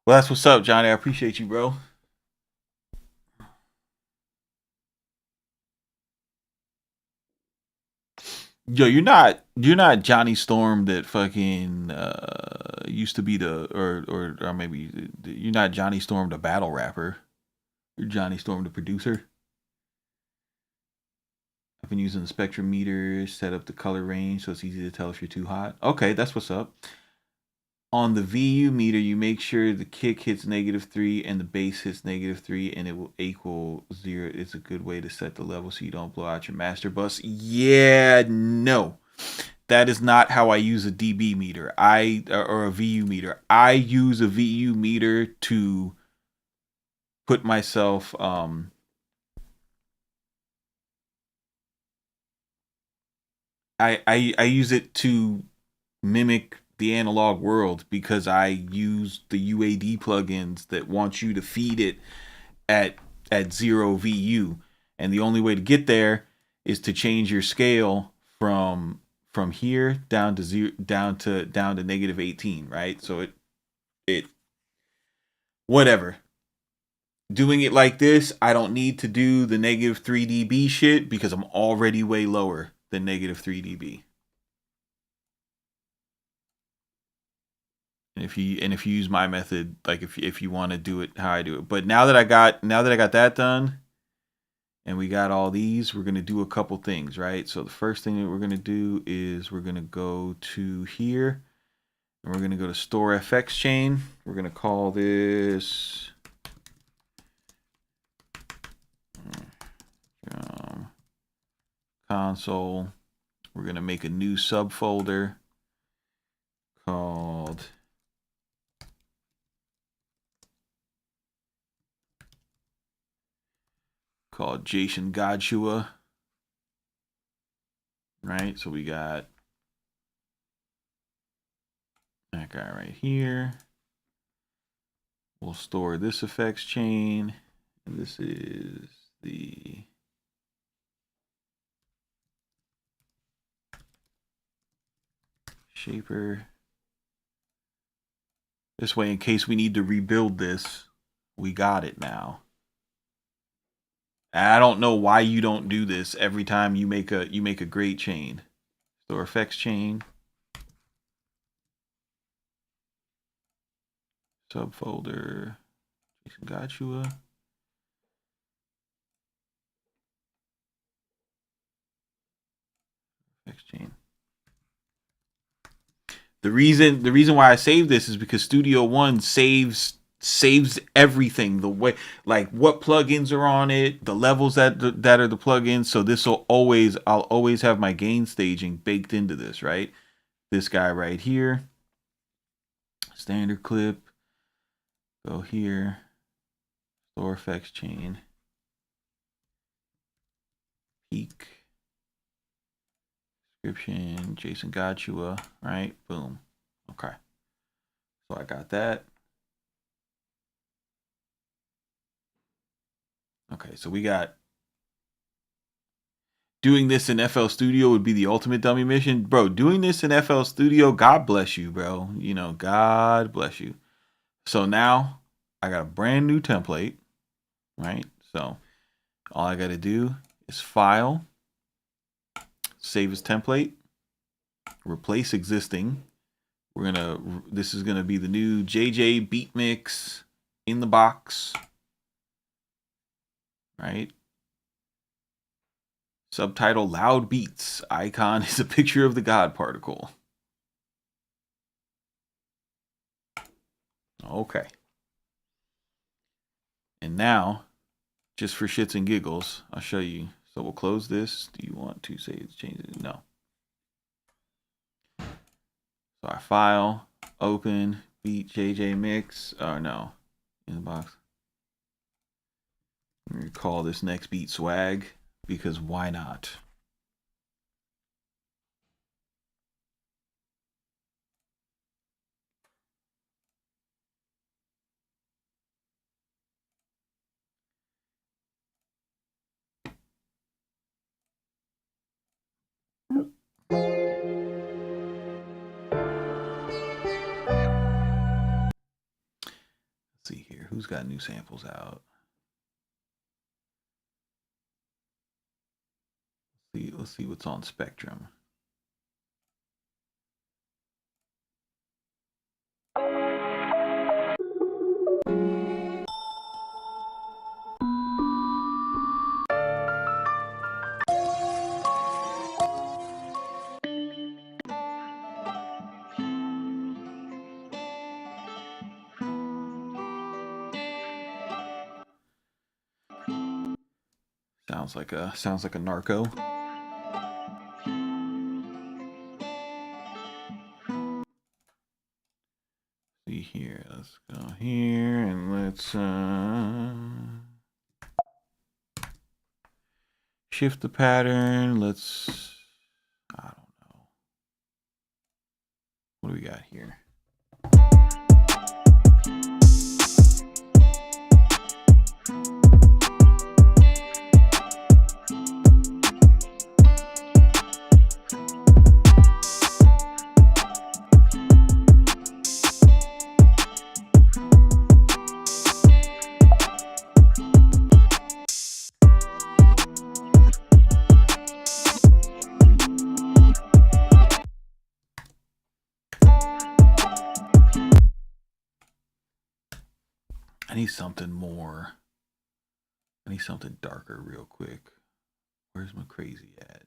Well, that's what's up, Johnny. I appreciate you, bro. Yo, you're not Johnny Storm that fucking used to be the or maybe you're not Johnny Storm the battle rapper. You're Johnny Storm the producer. I've been using the spectrum meter, set up the color range so it's easy to tell if you're too hot. Okay, that's what's up. On the VU meter, you make sure the kick hits -3 and the bass hits -3 and it will equal 0. It's a good way to set the level so you don't blow out your master bus. Yeah, no. That is not how I use a dB meter. Or a VU meter. I use a VU meter to put myself I use it to mimic the analog world because I use the UAD plugins that want you to feed it at 0 VU, and the only way to get there is to change your scale from here down to -18, right? So it whatever. Doing it like this, I don't need to do the -3 dB shit because I'm already way lower than -3 dB. And if you use my method, like if you want to do it how I do it. But now that I got that done and we got all these, we're gonna do a couple things, right? So the first thing that we're gonna do is we're gonna go to here and we're gonna go to store FX chain. We're gonna call this console. We're gonna make a new subfolder called Jayceon Godshua. Right, so we got that guy right here. We'll store this effects chain, and this is the shaper. This way, in case we need to rebuild this, we got it now. And I don't know why you don't do this every time you make a great chain. Store effects chain. Subfolder Jayceon Godshua. Effects chain. The reason why I saved this is because Studio One saves everything, the way, like what plugins are on it, the levels that are the plugins. So I'll always have my gain staging baked into this, right? This guy right here, standard clip, go here, store effects chain, peak, description, Jayceon Godshua, right? Boom. Okay. So I got that. Okay, so we got doing this in FL Studio would be the ultimate dummy mission. Bro, doing this in FL Studio, God bless you, bro. You know, God bless you. So now I got a brand new template, right? So all I got to do is file, save as template, replace existing. This is gonna be the new JJ beat mix in the box, right? Subtitle: Loud Beats. Icon is a picture of the God particle. Okay. And now, just for shits and giggles, I'll show you. So we'll close this. Do you want to say it's changed? No. So I file, open, beat JJ mix. Oh no, in the box. I'm gonna call this next beat swag because why not? See here, who's got new samples out? Let's see what's on Spectrum. Sounds like a narco. See here, let's go here and let's shift the pattern. Let's, I don't know. What do we got here? I need something more. I need something darker real quick. Where's my crazy at?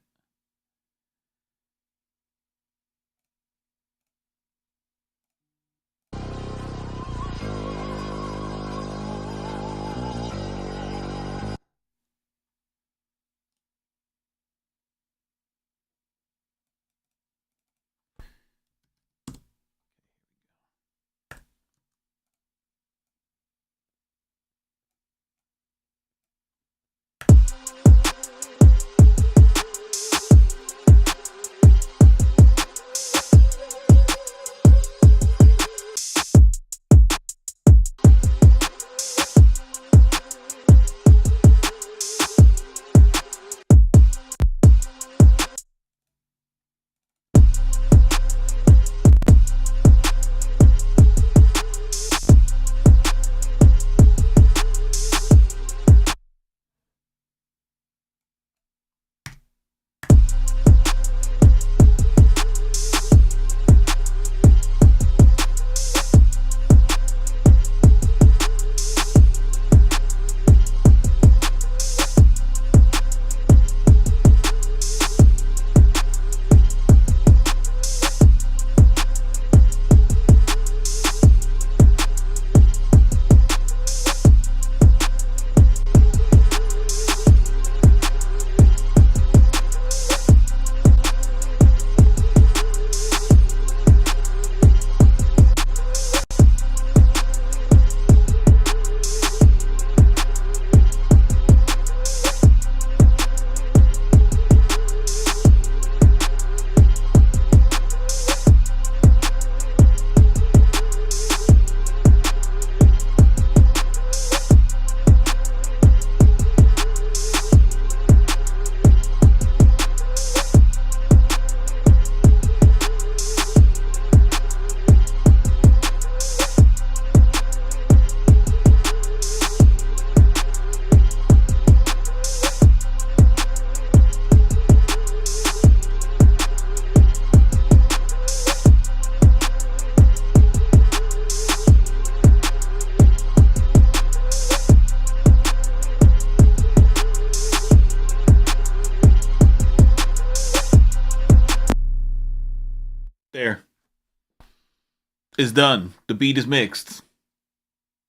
It's done. The beat is mixed.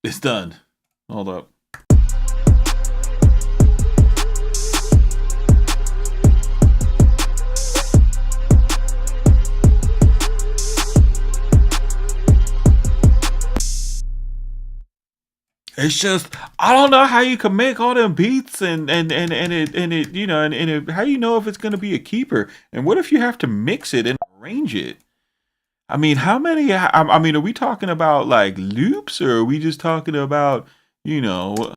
It's done. Hold up. It's just, I don't know how you can make all them beats and it you know and it, how you know if it's gonna be a keeper, and what if you have to mix it and arrange it? I mean, how many? I mean, are we talking about like loops, or are we just talking about, you know?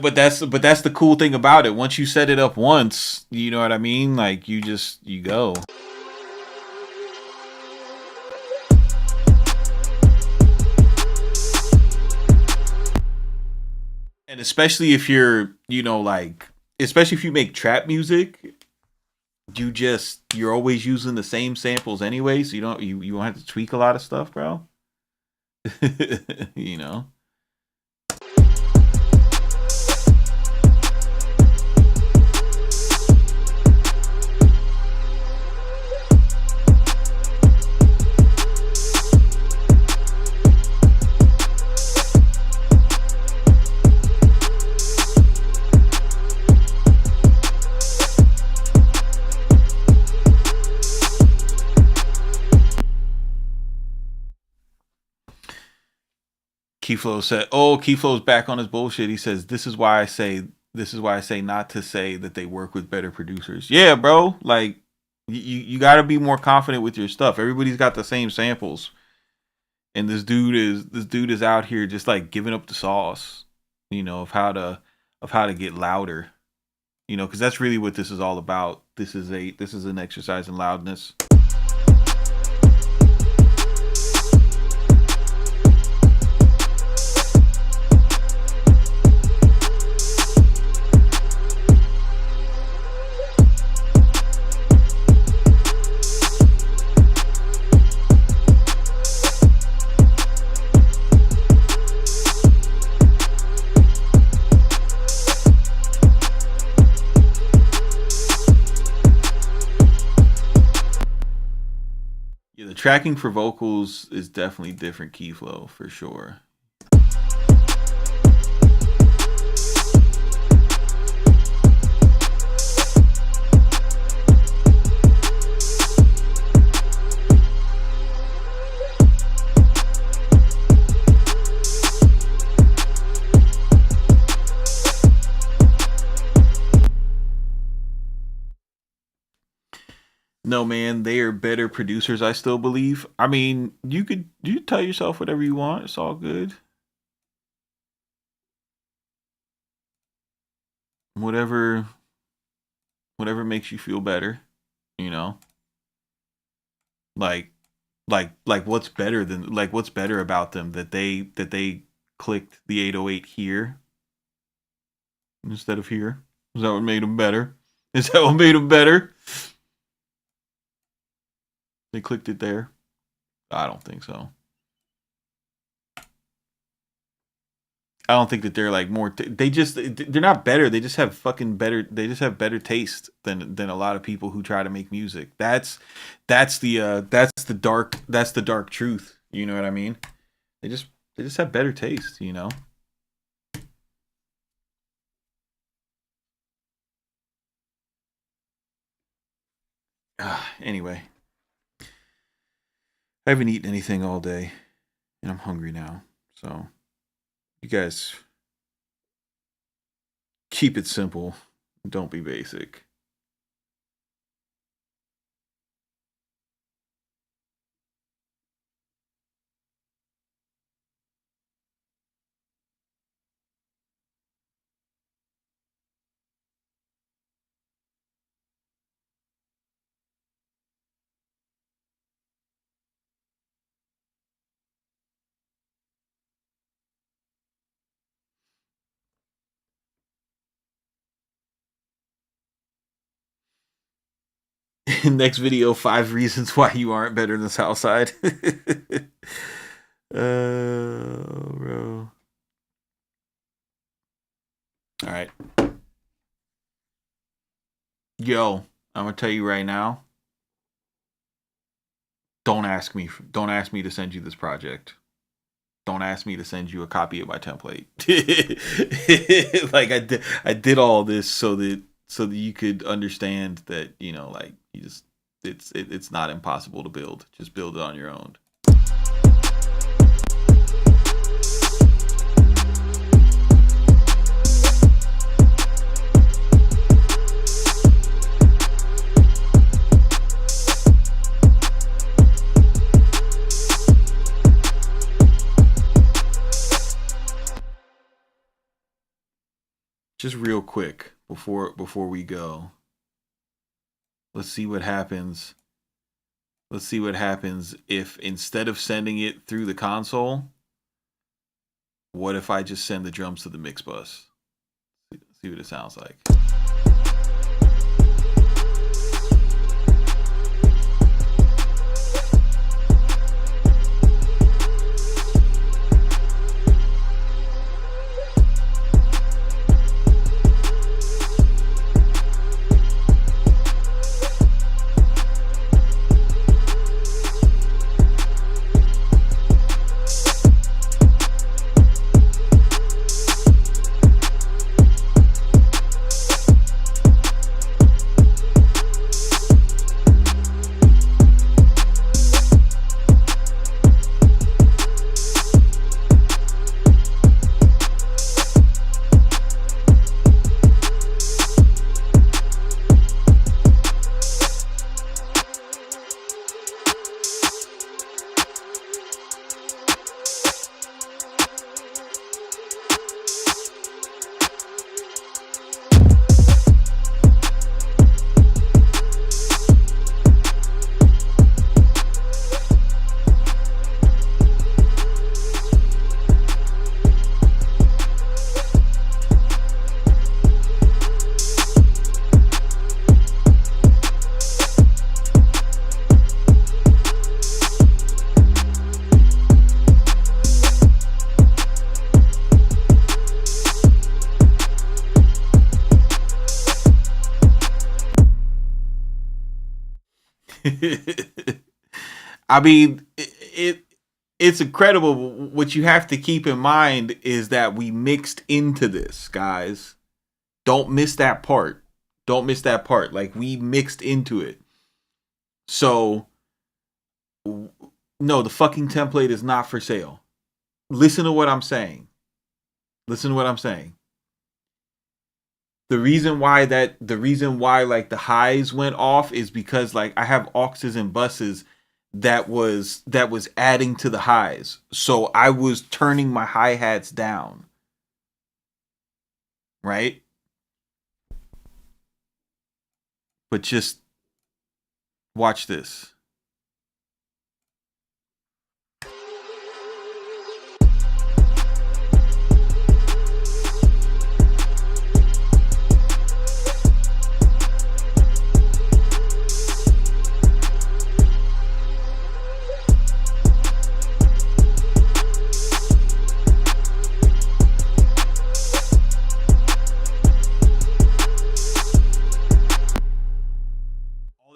But that's the cool thing about it. Once you set it up once, you know what I mean? Like you go. And especially if you're, you know, like, especially if you make trap music, you're always using the same samples anyway, so you won't have to tweak a lot of stuff, bro. You know. Keyflow said, "Oh, Keyflow's back on his bullshit." He says, "This is why I say not to say that they work with better producers." Yeah, bro. Like, you got to be more confident with your stuff. Everybody's got the same samples, and this dude is out here just like giving up the sauce, you know, of how to get louder, you know, because that's really what this is all about. This is an exercise in loudness. Tracking for vocals is definitely different key flow for sure. No, man, they are better producers, I still believe. I mean, you tell yourself whatever you want. It's all good. Whatever makes you feel better, you know? Like what's better about them that they clicked the 808 here instead of here? Is that what made them better? Is that what made them better? They clicked it there? I don't think so. I don't think that they're like more. They're not better. They just have fucking better. They just have better taste than a lot of people who try to make music. That's the dark truth. You know what I mean? They just have better taste. You know. Anyway. I haven't eaten anything all day, and I'm hungry now. So, you guys keep it simple. Don't be basic. Next video, 5 reasons why you aren't better than Southside. Bro. All right. Yo, I'm gonna tell you right now. Don't ask me to send you this project. Don't ask me to send you a copy of my template. Like I did all this so that you could understand that, you know, like it's not impossible to build. Just build it on your own. Just real quick before we go. Let's see what happens. Let's see what happens if instead of sending it through the console, what if I just send the drums to the mix bus? See what it sounds like. I mean, it's incredible. What you have to keep in mind is that we mixed into this, guys. Don't miss that part. Don't miss that part. Like, we mixed into it. So, no, the fucking template is not for sale. Listen to what I'm saying. Listen to what I'm saying. The reason why like the highs went off is because like I have auxes and buses that was adding to the highs. So I was turning my hi-hats down. Right? But just watch this.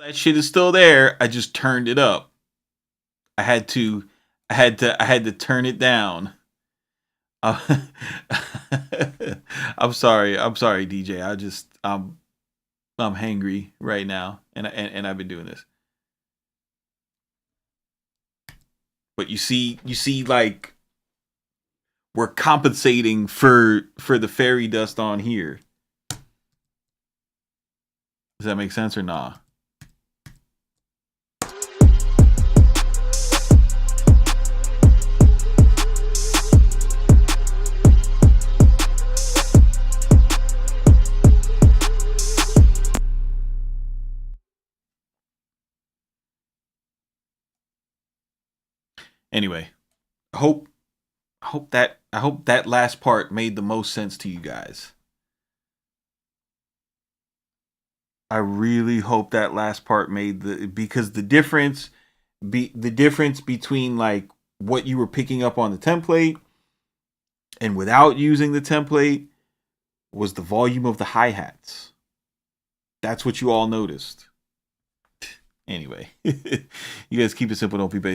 That shit is still there. I just turned it up. I had to turn it down. I'm sorry, DJ. I'm hangry right now, and I've been doing this. But you see, like we're compensating for the fairy dust on here. Does that make sense or nah? Anyway, I hope that last part made the most sense to you guys. I really hope that last part made because the difference between like what you were picking up on the template and without using the template was the volume of the hi-hats. That's what you all noticed. Anyway, you guys keep it simple, don't be basic.